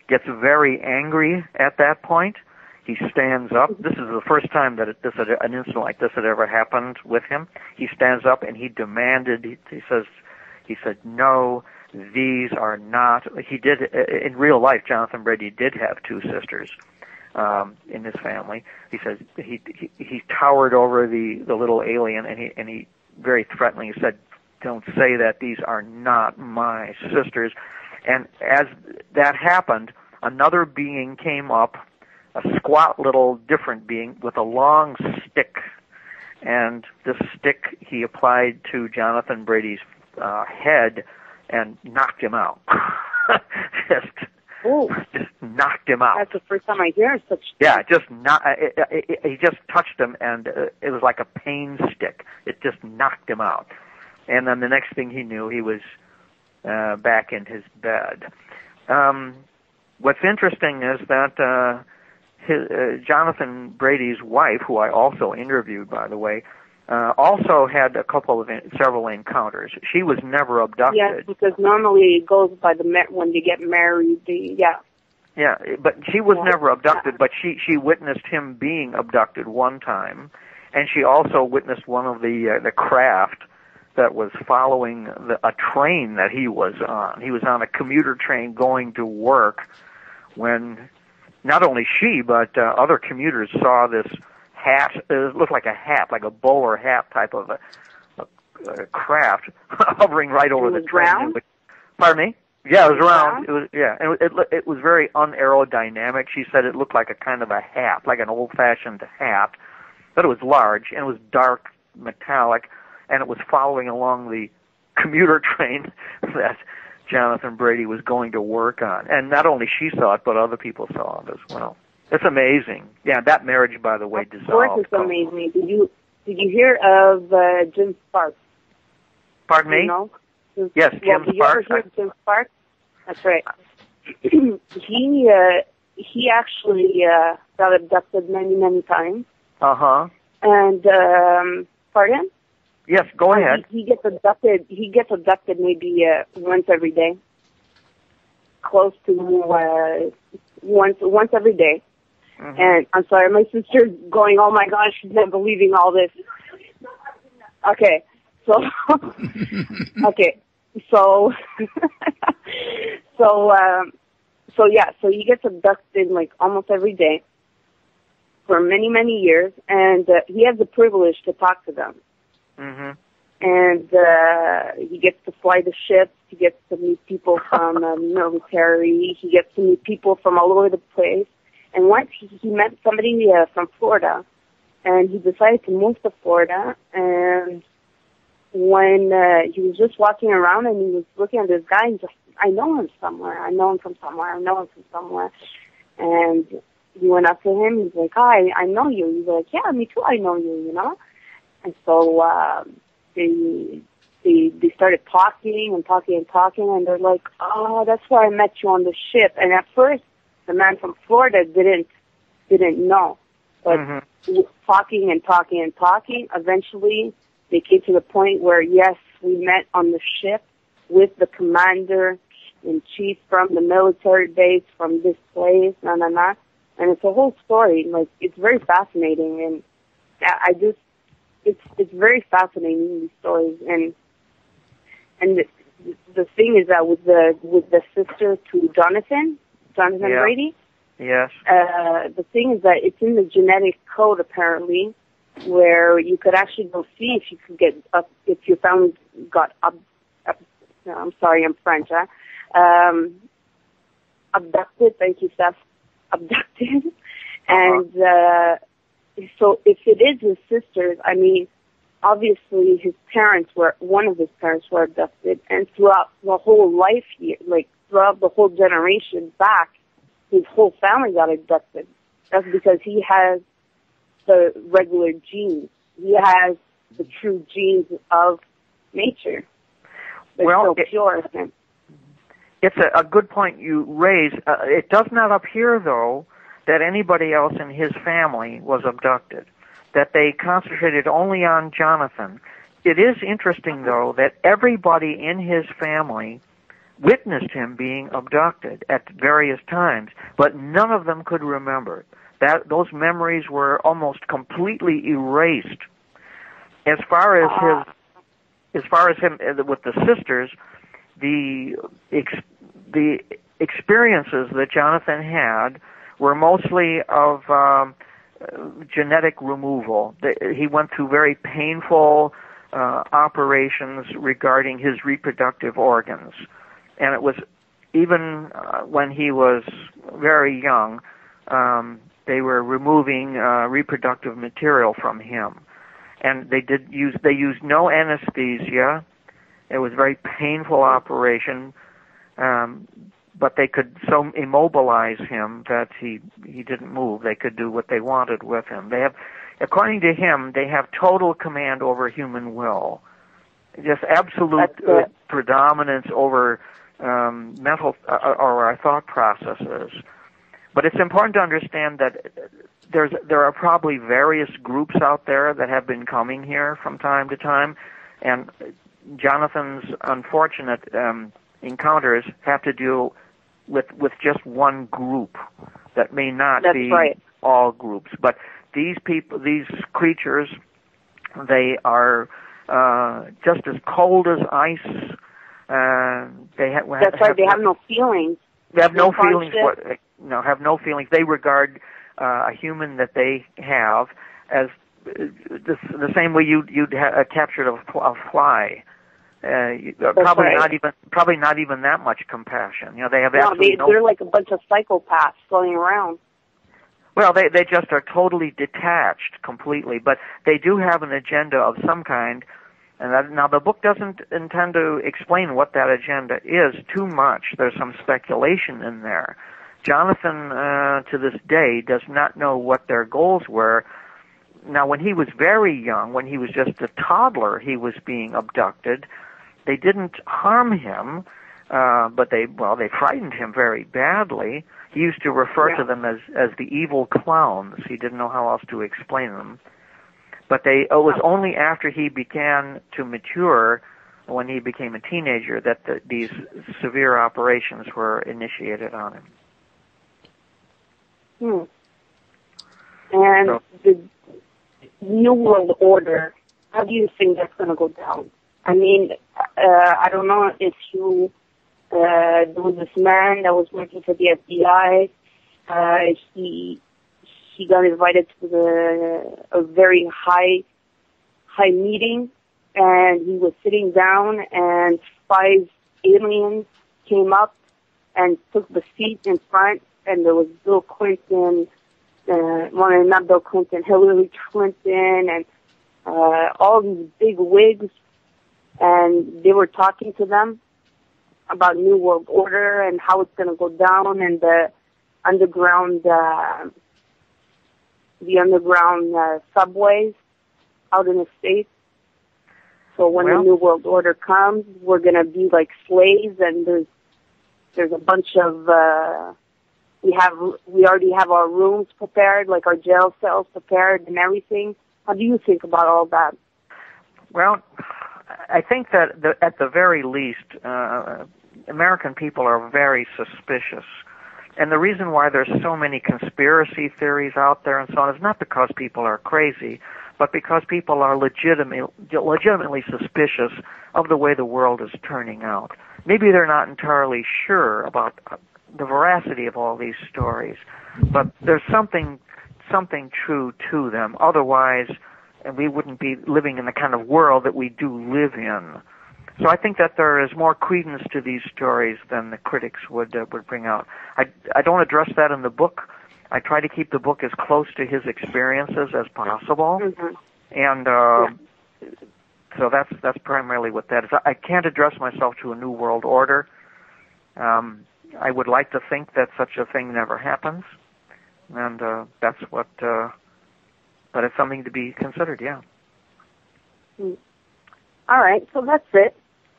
gets very angry at that point. He stands up. This is the first time that an incident like this had ever happened with him. He stands up and he demanded. He said, "No, these are not." He did in real life. Jonathan Brady did have two sisters in his family. He says he towered over the little alien and he very threateningly said, "Don't say that. These are not my sisters." And as that happened, another being came up, a squat little different being with a long stick, and this stick he applied to Jonathan Brady's head and knocked him out. just knocked him out. That's the first time I hear such. Yeah, he just touched him, and it was like a pain stick. It just knocked him out. And then the next thing he knew, he was back in his bed. What's interesting is that Jonathan Brady's wife, who I also interviewed, by the way, also had several encounters. She was never abducted. Yes, because normally it goes by when they get married. Yeah, but she was never abducted, but she witnessed him being abducted one time, and she also witnessed one of the craft that was following a train that he was on. He was on a commuter train going to work when not only she, but other commuters saw this hat. It looked like a hat, like a bowler hat type of a craft hovering right over the train. Round? Pardon me? Yeah, it was round. It was and it was very unaerodynamic. She said it looked like a kind of a hat, like an old-fashioned hat, but it was large and it was dark, metallic, and it was following along the commuter train that Jonathan Brady was going to work on. And not only she saw it, but other people saw it as well. It's amazing. Yeah, that marriage, by the way, dissolved. Of course, it's amazing. Did you hear of Jim Sparks? Pardon me? You know? Yes, Jim Did you Sparks. ever hear of Jim Sparks? That's right. He actually got abducted many, many times. Uh-huh. And pardon? Yes, go ahead. He gets abducted. He gets abducted maybe once every day. Close to once every day. Mm-hmm. And I'm sorry, my sister's going, oh my gosh, she's not believing all this. Okay, so so he gets abducted like almost every day for many, many years, and he has the privilege to talk to them. Mm-hmm. And he gets to fly the ships. He gets to meet people from the military. He gets to meet people from all over the place. And once he met somebody from Florida, and he decided to move to Florida. And when he was just walking around and he was looking at this guy, he's like, I know him somewhere. I know him from somewhere. I know him from somewhere. And he went up to him. He's like, hi, I know you. He's like, yeah, me too. I know you, you know. And so they started talking, and they're like, oh, that's where I met you on the ship. And at first, the man from Florida didn't know. But talking, eventually they came to the point where, yes, we met on the ship with the commander-in-chief from the military base from this place, And it's a whole story. Like, it's very fascinating. And it's very fascinating, these stories. And the thing is that with the sister to Jonathan Brady. Yes. The thing is that it's in the genetic code apparently, where you could actually go see if you could get up, if your family got I'm sorry, I'm French. Abducted. Thank you, Steph. Abducted, and so if it is his sisters, I mean, obviously one of his parents were abducted, and throughout the whole life year, like throughout the whole generation back, his whole family got abducted. That's because he has the regular genes. He has the true genes of nature. They're so pure. It's a good point you raise. It does not appear, though, that anybody else in his family was abducted, that they concentrated only on Jonathan. It is interesting, though, that everybody in his family witnessed him being abducted at various times, but none of them could remember. Those memories were almost completely erased. As far as him with the sisters, the experiences that Jonathan had were mostly of genetic removal. He went through very painful operations regarding his reproductive organs. And it was even when he was very young, they were removing reproductive material from him. And they used no anesthesia. It was a very painful operation, but they could so immobilize him that he didn't move. They could do what they wanted with him. According to him, they have total command over human will, just absolute predominance over mental or our thought processes. But it's important to understand that there are probably various groups out there that have been coming here from time to time, and Jonathan's unfortunate encounters have to do with just one group that may not That's be right. all groups. But these creatures, they are just as cold as ice. They have no feelings. They have no feelings. Have no feelings. They regard a human that they have as the same way you'd captured a fly. Probably not even that much compassion. They have absolutely they're like a bunch of psychopaths going around. Well, they just are totally detached completely, but they do have an agenda of some kind. And now the book doesn't intend to explain what that agenda is too much. There's some speculation in there. Jonathan, to this day, does not know what their goals were. Now, when he was very young, when he was just a toddler, he was being abducted. They didn't harm him, but they frightened him very badly. He used to refer to them as the evil clowns. He didn't know how else to explain them. But it was only after he began to mature, when he became a teenager, that these severe operations were initiated on him. And the New World Order, how do you think that's going to go down? I mean, I don't know if there was this man that was working for the FBI. He got invited to a very high meeting, and he was sitting down, and 5 aliens came up and took the seat in front, and there was Bill Clinton, not Bill Clinton, Hillary Clinton, and all these big wigs, and they were talking to them about New World Order and how it's going to go down, and the underground subways out in the States. So when the New World Order comes, we're going to be like slaves, and there's a bunch of we already have our rooms prepared, like our jail cells prepared and everything. How do you think about all that? Well, I think that at the very least, American people are very suspicious. And the reason why there's so many conspiracy theories out there and so on is not because people are crazy, but because people are legitimately suspicious of the way the world is turning out. Maybe they're not entirely sure about the veracity of all these stories, but there's something true to them. Otherwise, we wouldn't be living in the kind of world that we do live in. So I think that there is more credence to these stories than the critics would bring out. I don't address that in the book. I try to keep the book as close to his experiences as possible, and so that's primarily what that is. I can't address myself to a New World Order. I would like to think that such a thing never happens, and that's what. But it's something to be considered. Yeah. All right, so that's it.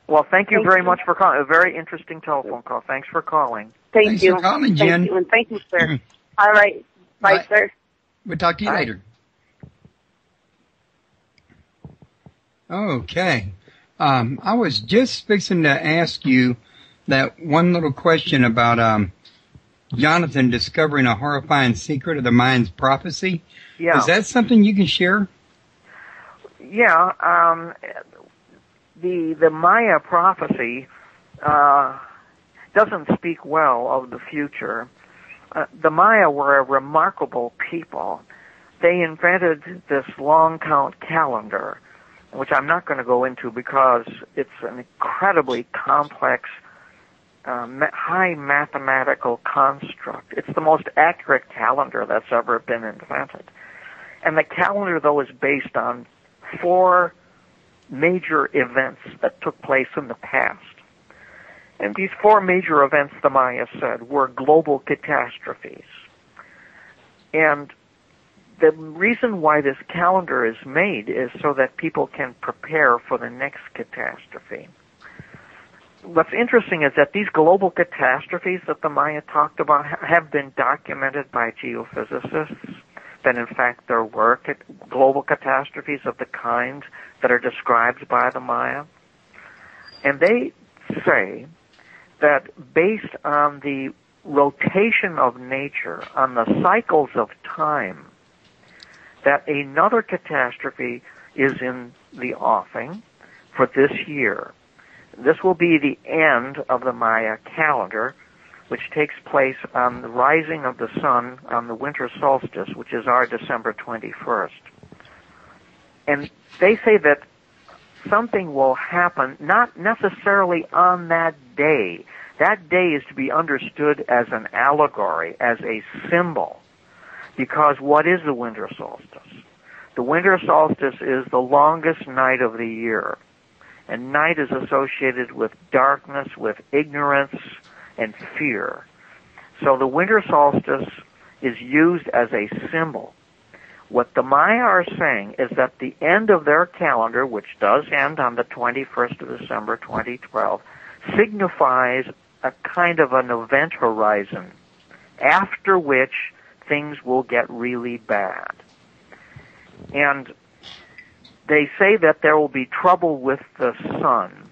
Well, thank you very much for calling. A very interesting telephone call. Thanks for calling. Thanks for calling, Jen. Thank you, and thank you, sir. All right. Bye, sir. We'll talk to you later. Okay. I was just fixing to ask you that one little question about Jonathan discovering a horrifying secret of the Mayans' prophecy. Yeah. Is that something you can share? Yeah. The Maya prophecy doesn't speak well of the future. The Maya were a remarkable people. They invented this long count calendar, which I'm not going to go into because it's an incredibly complex, high mathematical construct. It's the most accurate calendar that's ever been invented. And the calendar, though, is based on 4 major events that took place in the past. And these 4 major events, the Maya said, were global catastrophes. And the reason why this calendar is made is so that people can prepare for the next catastrophe. What's interesting is that these global catastrophes that the Maya talked about have been documented by geophysicists. that in fact there were global catastrophes of the kind that are described by the Maya. And they say that based on the rotation of nature, on the cycles of time, that another catastrophe is in the offing for this year. This will be the end of the Maya calendar, which takes place on the rising of the sun on the winter solstice, which is our December 21st. And they say that something will happen, not necessarily on that day. That day is to be understood as an allegory, as a symbol. Because what is the winter solstice? The winter solstice is the longest night of the year. And night is associated with darkness, with ignorance, and fear. So the winter solstice is used as a symbol. What the Maya are saying is that the end of their calendar, which does end on the 21st of December 2012, signifies a kind of an event horizon, after which things will get really bad. And they say that there will be trouble with the sun.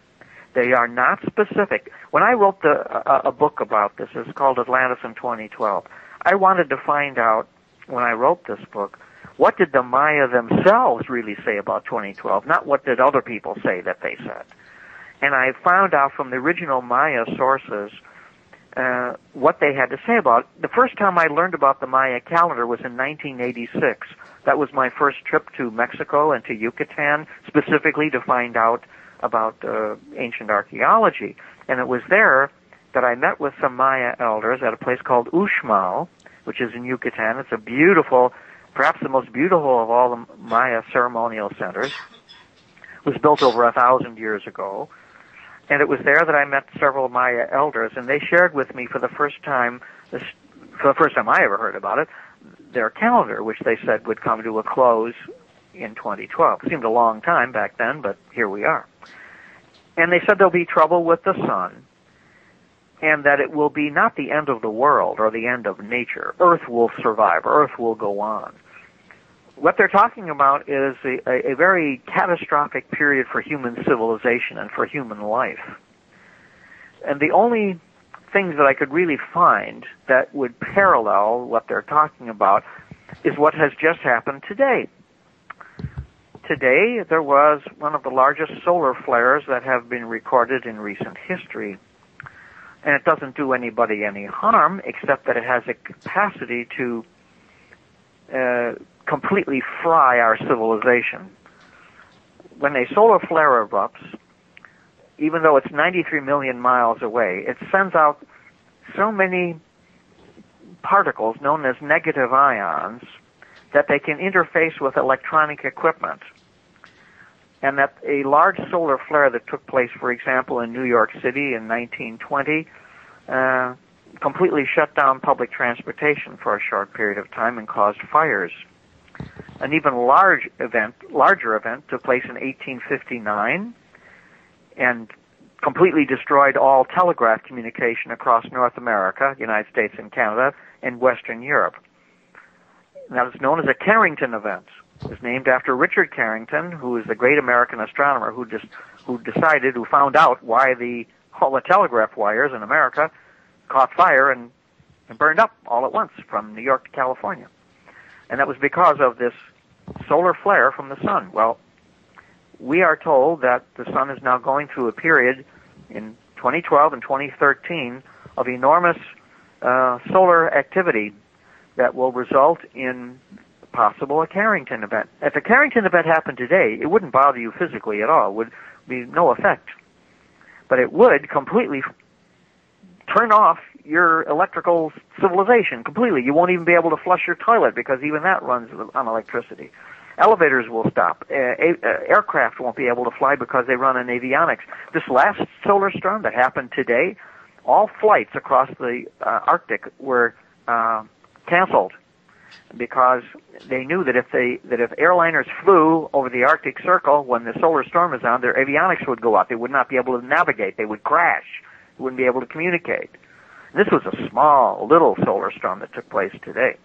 They are not specific. When I wrote a book about this, it's called Atlantis in 2012, I wanted to find out, when I wrote this book, what did the Maya themselves really say about 2012, not what did other people say that they said. And I found out from the original Maya sources what they had to say about it. The first time I learned about the Maya calendar was in 1986. That was my first trip to Mexico and to Yucatan, specifically to find out about ancient archaeology. And it was there that I met with some Maya elders at a place called Uxmal, which is in Yucatan. It's a beautiful, perhaps the most beautiful of all the Maya ceremonial centers. It was built over 1,000 years ago. And it was there that I met several Maya elders, and they shared with me for the first time I ever heard about it, their calendar, which they said would come to a close in 2012. It seemed a long time back then, but here we are. And they said there'll be trouble with the sun, and that it will be not the end of the world or the end of nature. Earth will survive. Earth will go on. What they're talking about is a very catastrophic period for human civilization and for human life. And the only things that I could really find that would parallel what they're talking about is what has just happened today. Today, there was one of the largest solar flares that have been recorded in recent history. And it doesn't do anybody any harm, except that it has a capacity to completely fry our civilization. When a solar flare erupts, even though it's 93 million miles away, it sends out so many particles known as negative ions that they can interface with electronic equipment. And that a large solar flare that took place, for example, in New York City in 1920, completely shut down public transportation for a short period of time and caused fires. An even larger event took place in 1859 and completely destroyed all telegraph communication across North America, United States and Canada, and Western Europe. That is known as a Carrington event. It was named after Richard Carrington, who is the great American astronomer who found out why all the telegraph wires in America caught fire and burned up all at once from New York to California. And that was because of this solar flare from the sun. Well, we are told that the sun is now going through a period in 2012 and 2013 of enormous solar activity that will result in possible a Carrington event. If a Carrington event happened today, it wouldn't bother you physically at all. It would be no effect. But it would completely turn off your electrical civilization completely. You won't even be able to flush your toilet because even that runs on electricity. Elevators will stop. Aircraft won't be able to fly because they run on avionics. This last solar storm that happened today, all flights across the Arctic were canceled because they knew that if airliners flew over the Arctic Circle when the solar storm is on, their avionics would go out. They would not be able to navigate. They would crash. They wouldn't be able to communicate. This was a little solar storm that took place today.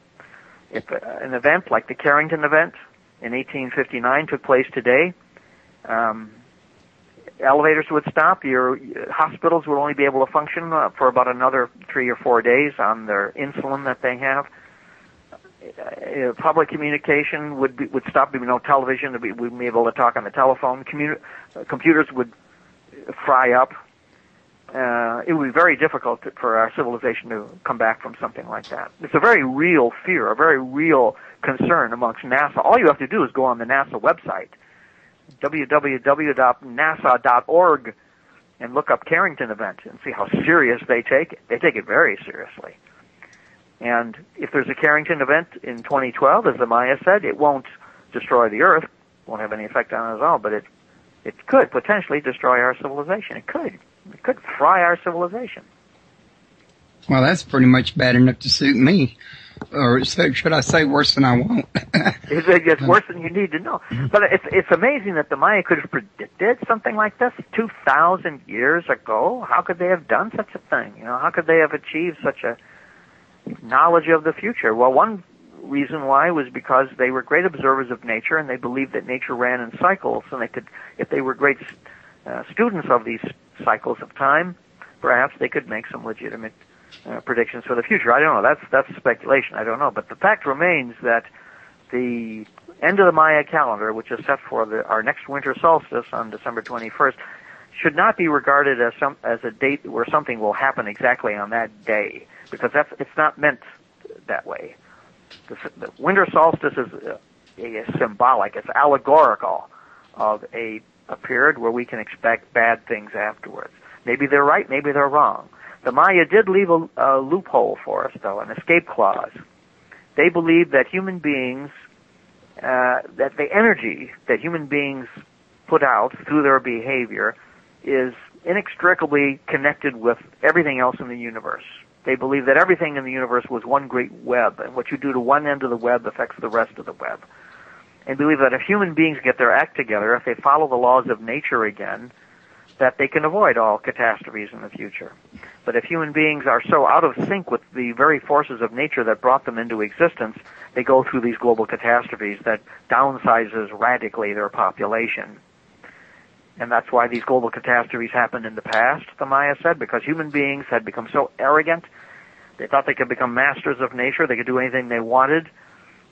If an event like the Carrington event in 1859 took place today, elevators would stop. Your hospitals would only be able to function for about another 3 or 4 days on their insulin that they have. Public communication would stop. There'd be no television. We wouldn't be able to talk on the telephone. Computers would fry up. It would be very difficult for our civilization to come back from something like that. It's a very real fear, a very real concern amongst NASA. All you have to do is go on the NASA website, www.nasa.org, and look up Carrington event and see how serious they take it. They take it very seriously. And if there's a Carrington event in 2012, as the Maya said, it won't destroy the Earth, won't have any effect on us all, but it could potentially destroy our civilization. It could fry our civilization. Well, that's pretty much bad enough to suit me. Or should I say worse than I want? It's worse than you need to know. But it's amazing that the Maya could have predicted something like this 2,000 years ago. How could they have done such a thing? How could they have achieved such a knowledge of the future? Well, one reason why was because they were great observers of nature, and they believed that nature ran in cycles, and they could, if they were great students of these cycles of time, perhaps they could make some legitimate predictions for the future. I don't know. That's speculation. I don't know. But the fact remains that the end of the Maya calendar, which is set for our next winter solstice on December 21st, should not be regarded as a date where something will happen exactly on that day, because it's not meant that way. The winter solstice is symbolic. It's allegorical of a period where we can expect bad things afterwards. Maybe they're right, maybe they're wrong. The Maya did leave a loophole for us, though, an escape clause. They believe that human beings, that the energy that human beings put out through their behavior is inextricably connected with everything else in the universe. They believe that everything in the universe was one great web, and what you do to one end of the web affects the rest of the web. And believe that if human beings get their act together, if they follow the laws of nature again, that they can avoid all catastrophes in the future. But if human beings are so out of sync with the very forces of nature that brought them into existence, they go through these global catastrophes that downsizes radically their population. And that's why these global catastrophes happened in the past, the Maya said, because human beings had become so arrogant, they thought they could become masters of nature, they could do anything they wanted,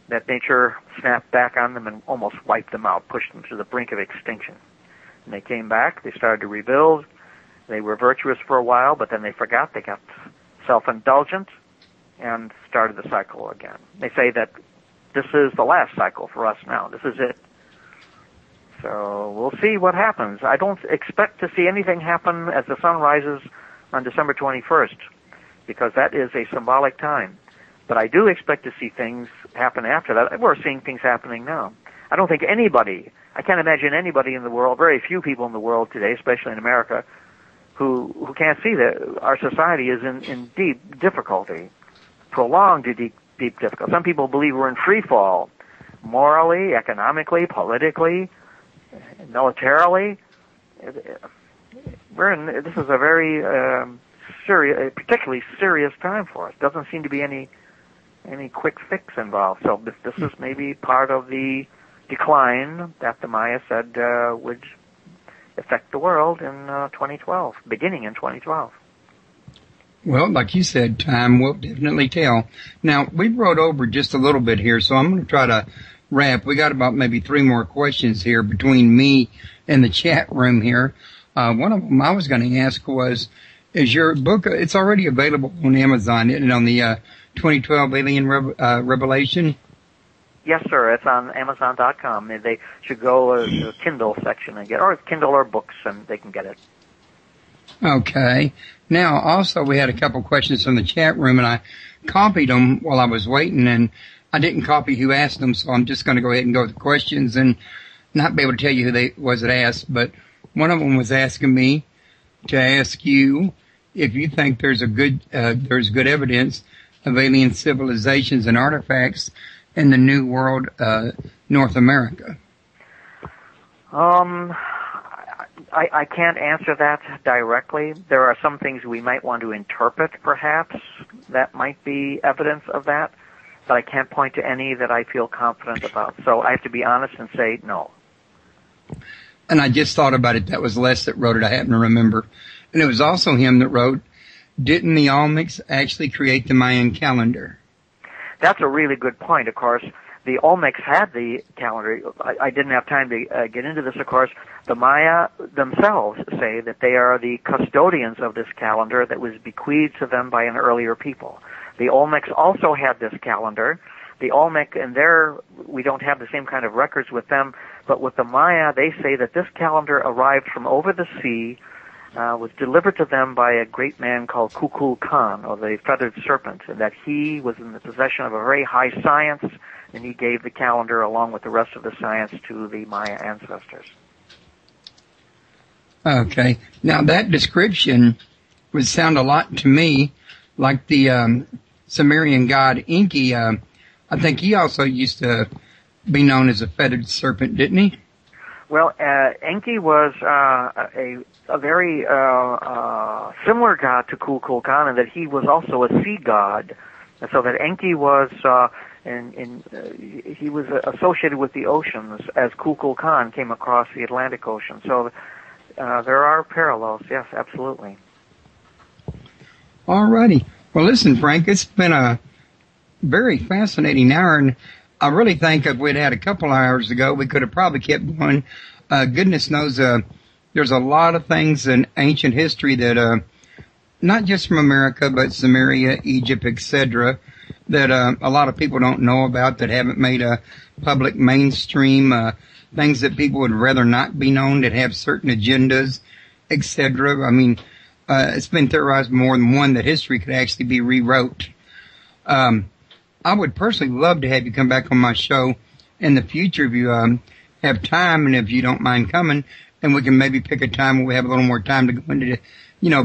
that nature snapped back on them and almost wiped them out, pushed them to the brink of extinction. And they came back, they started to rebuild, they were virtuous for a while, but then they forgot, they got self-indulgent, and started the cycle again. They say that this is the last cycle for us now, this is it. So we'll see what happens. I don't expect to see anything happen as the sun rises on December 21st, because that is a symbolic time. But I do expect to see things happen after that. We're seeing things happening now. I don't think I can't imagine anybody in the world, very few people in the world today, especially in America, who can't see that our society is in deep difficulty, prolonged deep difficulty. Some people believe we're in free fall, morally, economically, politically, militarily. This is a very serious, particularly serious time for us. Doesn't seem to be any quick fix involved. So this is maybe part of the decline that the Maya said would affect the world in 2012, beginning in 2012. Well, like you said, time will definitely tell. Now, we've rode over just a little bit here, so I'm going to try to wrap. We got about maybe 3 more questions here between me and the chat room here. One of them I was going to ask was, is your book, it's already available on Amazon, isn't it, on the 2012 Alien Revelation? Yes, sir. It's on Amazon.com. They should go to the Kindle section and get, or Kindle or books, and they can get it. Okay. Now, also, we had a couple questions from the chat room, and I copied them while I was waiting, and I didn't copy who asked them, so I'm just going to go ahead and go with the questions and not be able to tell you who was asked. But one of them was asking me to ask you if you think there's good evidence of alien civilizations and artifacts in the New World, North America. I can't answer that directly. There are some things we might want to interpret, perhaps, that might be evidence of that. but I can't point to any that I feel confident about. So I have to be honest and say no. And I just thought about it. That was Les that wrote it. I happen to remember. And it was also him that wrote, didn't the Olmecs actually create the Mayan calendar? That's a really good point, of course. The Olmecs had the calendar. I didn't have time to get into this, of course. The Maya themselves say that they are the custodians of this calendar that was bequeathed to them by an earlier people. The Olmecs also had this calendar. The Olmec, and we don't have the same kind of records with them, but with the Maya, they say that this calendar arrived from over the sea, was delivered to them by a great man called Kukulkan, or the Feathered Serpent, and that he was in the possession of a very high science, and he gave the calendar along with the rest of the science to the Maya ancestors. Okay. Now, that description would sound a lot to me like the Sumerian god Enki. I think he also used to be known as a feathered serpent, didn't he? Well, Enki was a very similar god to Kukulkan, in that he was also a sea god. And so that Enki was, he was associated with the oceans as Kukulkan came across the Atlantic Ocean. So there are parallels, yes, absolutely. All righty. Well, listen, Frank, it's been a very fascinating hour, and I really think if we'd had a couple hours ago, we could have probably kept going. Goodness knows, there's a lot of things in ancient history that, not just from America, but Sumeria, Egypt, etc., that a lot of people don't know about, that haven't made a public mainstream, things that people would rather not be known, that have certain agendas, etc. I mean, it's been theorized more than one that history could actually be rewrote. I would personally love to have you come back on my show in the future if you have time, and if you don't mind coming, and we can maybe pick a time where we have a little more time to go into,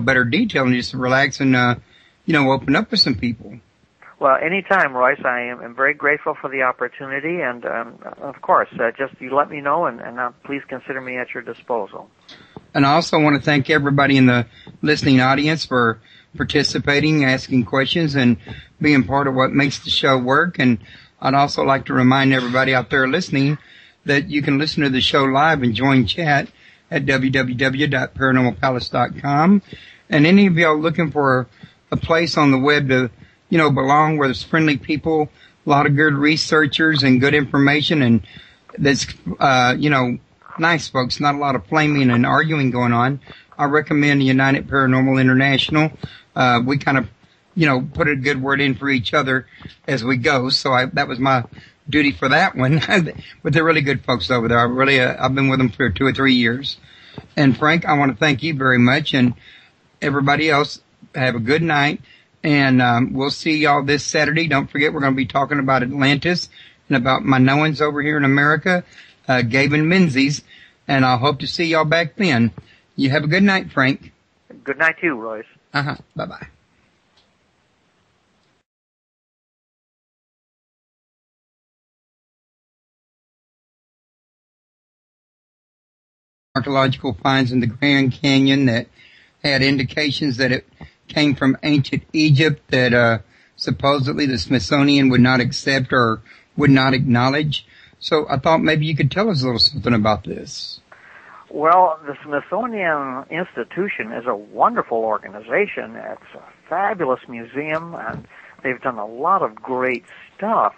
better detail and just relax and, open up with some people. Well, anytime, Royce. I am very grateful for the opportunity, and of course, just you let me know, and please consider me at your disposal. And I also want to thank everybody in the listening audience for participating, asking questions, and being part of what makes the show work. And I'd also like to remind everybody out there listening that you can listen to the show live and join chat at www.paranormalpalace.com. And any of y'all looking for a place on the web to, belong, where there's friendly people, a lot of good researchers and good information, and that's, nice folks, not a lot of flaming and arguing going on, I recommend United Paranormal International. We kind of, put a good word in for each other as we go. So that was my duty for that one. But they're really good folks over there. I've been with them for 2 or 3 years. And Frank, I want to thank you very much, and everybody else. Have a good night, and we'll see y'all this Saturday. Don't forget, we're going to be talking about Atlantis and about my knowings over here in America, Gabe and Menzies, and I hope to see y'all back then. You have a good night, Frank. Good night to you, Royce. Bye-bye. Archaeological finds in the Grand Canyon that had indications that it came from ancient Egypt, that supposedly the Smithsonian would not accept or would not acknowledge. So I thought maybe you could tell us a little something about this. Well, the Smithsonian Institution is a wonderful organization. It's a fabulous museum, and they've done a lot of great stuff.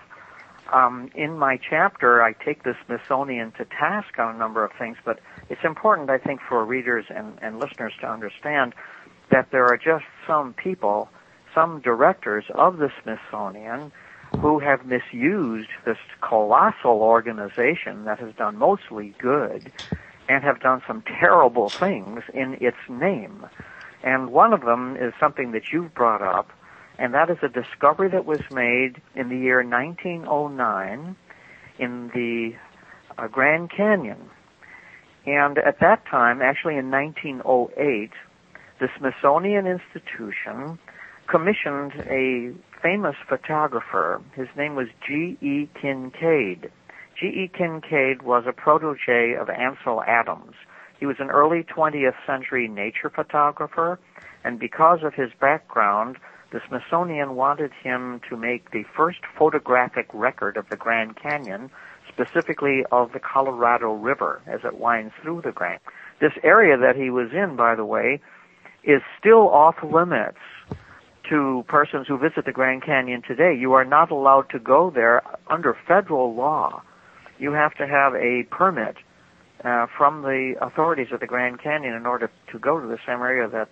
In my chapter, I take the Smithsonian to task on a number of things, but it's important, I think, for readers and listeners to understand that there are just some people, some directors of the Smithsonian, who have misused this colossal organization that has done mostly good and have done some terrible things in its name. And one of them is something that you've brought up, and that is a discovery that was made in the year 1909 in the Grand Canyon. And at that time, actually in 1908, the Smithsonian Institution commissioned a famous photographer. His name was G.E. Kincaid. G.E. Kincaid was a protege of Ansel Adams. He was an early 20th century nature photographer, and because of his background, the Smithsonian wanted him to make the first photographic record of the Grand Canyon, specifically of the Colorado River as it winds through the Grand. This area that he was in, by the way, is still off limits to persons who visit the Grand Canyon today. You are not allowed to go there under federal law. You have to have a permit from the authorities of the Grand Canyon in order to go to the same area that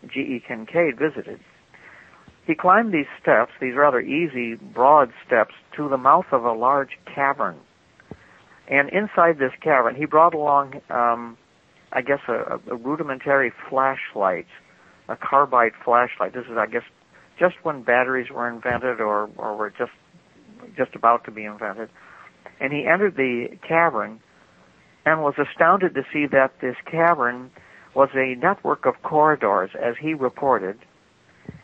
G.E. Kincaid visited. He climbed these steps, these rather easy, broad steps, to the mouth of a large cavern. And inside this cavern, he brought along, I guess, a rudimentary flashlight, a carbide flashlight. This is, I guess, just when batteries were invented or were just about to be invented. And he entered the cavern and was astounded to see that this cavern was a network of corridors, as he reported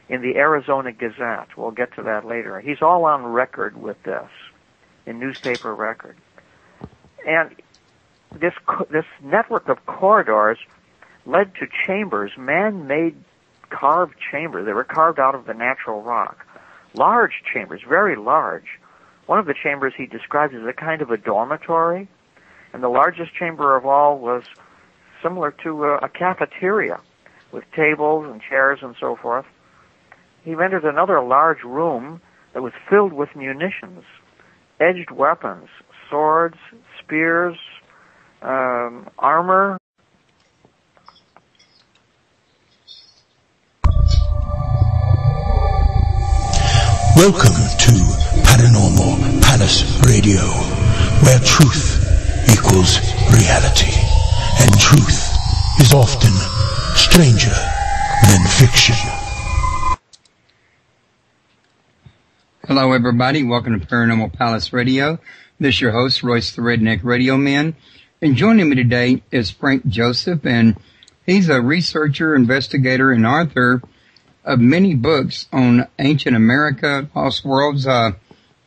in the Arizona Gazette. We'll get to that later. He's all on record with this, in newspaper record. And this network of corridors led to chambers, man-made carved chambers. They were carved out of the natural rock. Large chambers, very large. One of the chambers he describes as a kind of a dormitory, and the largest chamber of all was similar to a cafeteria with tables and chairs and so forth. He entered another large room that was filled with munitions, edged weapons, swords, spears, armor. Welcome to Paranormal Palace Radio, where truth equals reality, and truth is often stranger than fiction. Hello, everybody. Welcome to Paranormal Palace Radio. This is your host, Royce the Redneck Radio Man. And joining me today is Frank Joeseph, and he's a researcher, investigator, and author of many books on ancient America, lost worlds, and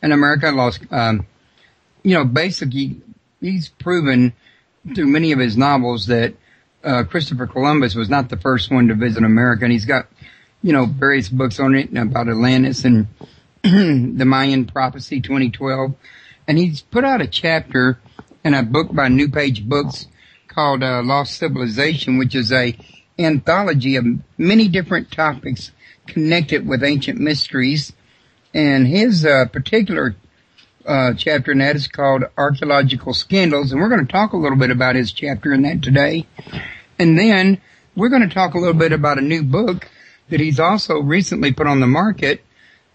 America lost, basically, he's proven through many of his novels that Christopher Columbus was not the first one to visit America. And he's got, various books on it about Atlantis and the Mayan Prophecy 2012. And he's put out a chapter in a book by New Page Books called Lost Civilization, which is a anthology of many different topics connected with ancient mysteries. And his particular chapter in that is called Archaeological Scandals. And we're going to talk a little bit about his chapter in that today. And then we're going to talk a little bit about a new book that he's also recently put on the market,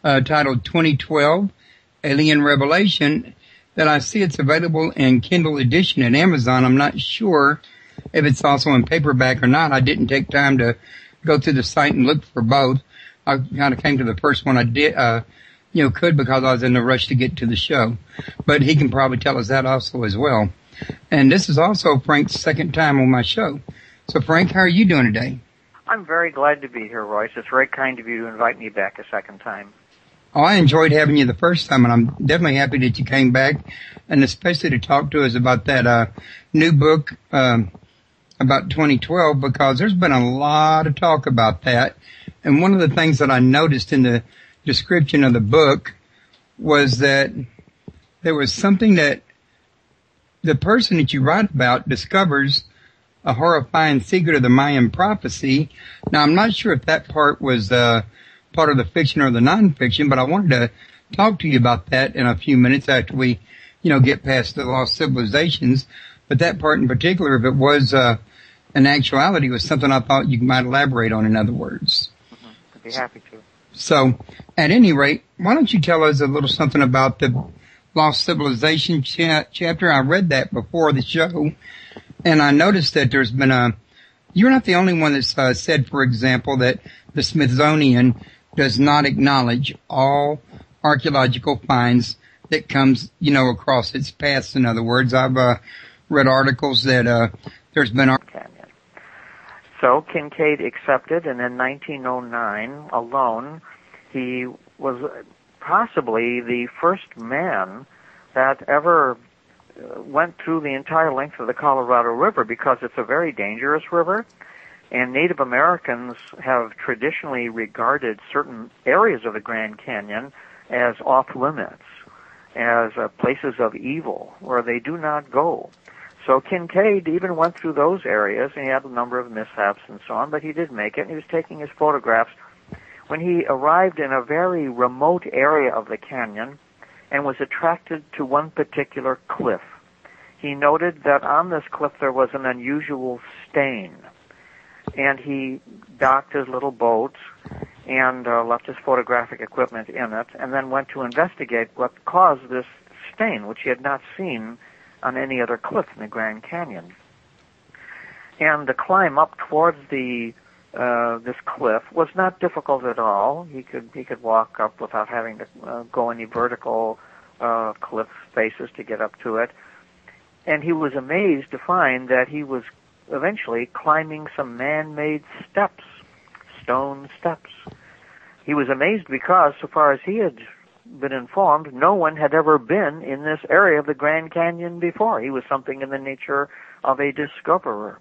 titled 2012 Alien Revelation, that I see it's available in Kindle edition at Amazon. I'm not sure if it's also in paperback or not. I didn't take time to go through the site and look for both. I kind of came to the first one I did, could because I was in a rush to get to the show. But he can probably tell us that also as well. And this is also Frank's second time on my show. So Frank, how are you doing today? I'm very glad to be here, Royce. It's very kind of you to invite me back a second time. Oh, I enjoyed having you the first time, and I'm definitely happy that you came back, and especially to talk to us about that new book about 2012, because there's been a lot of talk about that. And one of the things that I noticed in the description of the book was that there was something that the person that you write about discovers a horrifying secret of the Mayan prophecy. Now, I'm not sure if that part was part of the fiction or the nonfiction, but I wanted to talk to you about that in a few minutes after we, get past the lost civilizations. But that part in particular, if it was in actuality, was something I thought you might elaborate on, in other words. Mm-hmm. I'd be happy to. So, at any rate, why don't you tell us a little something about the lost civilization chapter? I read that before the show, and I noticed that there's been you're not the only one that's said, for example, that the Smithsonian does not acknowledge all archaeological finds that comes, across its paths. In other words, I've read articles that there's been Canyon. So Kincaid accepted, and in 1909 alone, he was possibly the first man that ever went through the entire length of the Colorado River, because it's a very dangerous river. And Native Americans have traditionally regarded certain areas of the Grand Canyon as off limits, as places of evil, where they do not go. So Kincaid even went through those areas, and he had a number of mishaps and so on, but he did make it, and he was taking his photographs when he arrived in a very remote area of the canyon and was attracted to one particular cliff. He noted that on this cliff there was an unusual stain, and he docked his little boat and left his photographic equipment in it, and then went to investigate what caused this stain, which he had not seen on any other cliff in the Grand Canyon. And the climb up towards this cliff was not difficult at all. He could walk up without having to go any vertical cliff faces to get up to it. And he was amazed to find that he was eventually climbing some man-made steps, stone steps. He was amazed because, so far as he had been informed, no one had ever been in this area of the Grand Canyon before. He was something in the nature of a discoverer.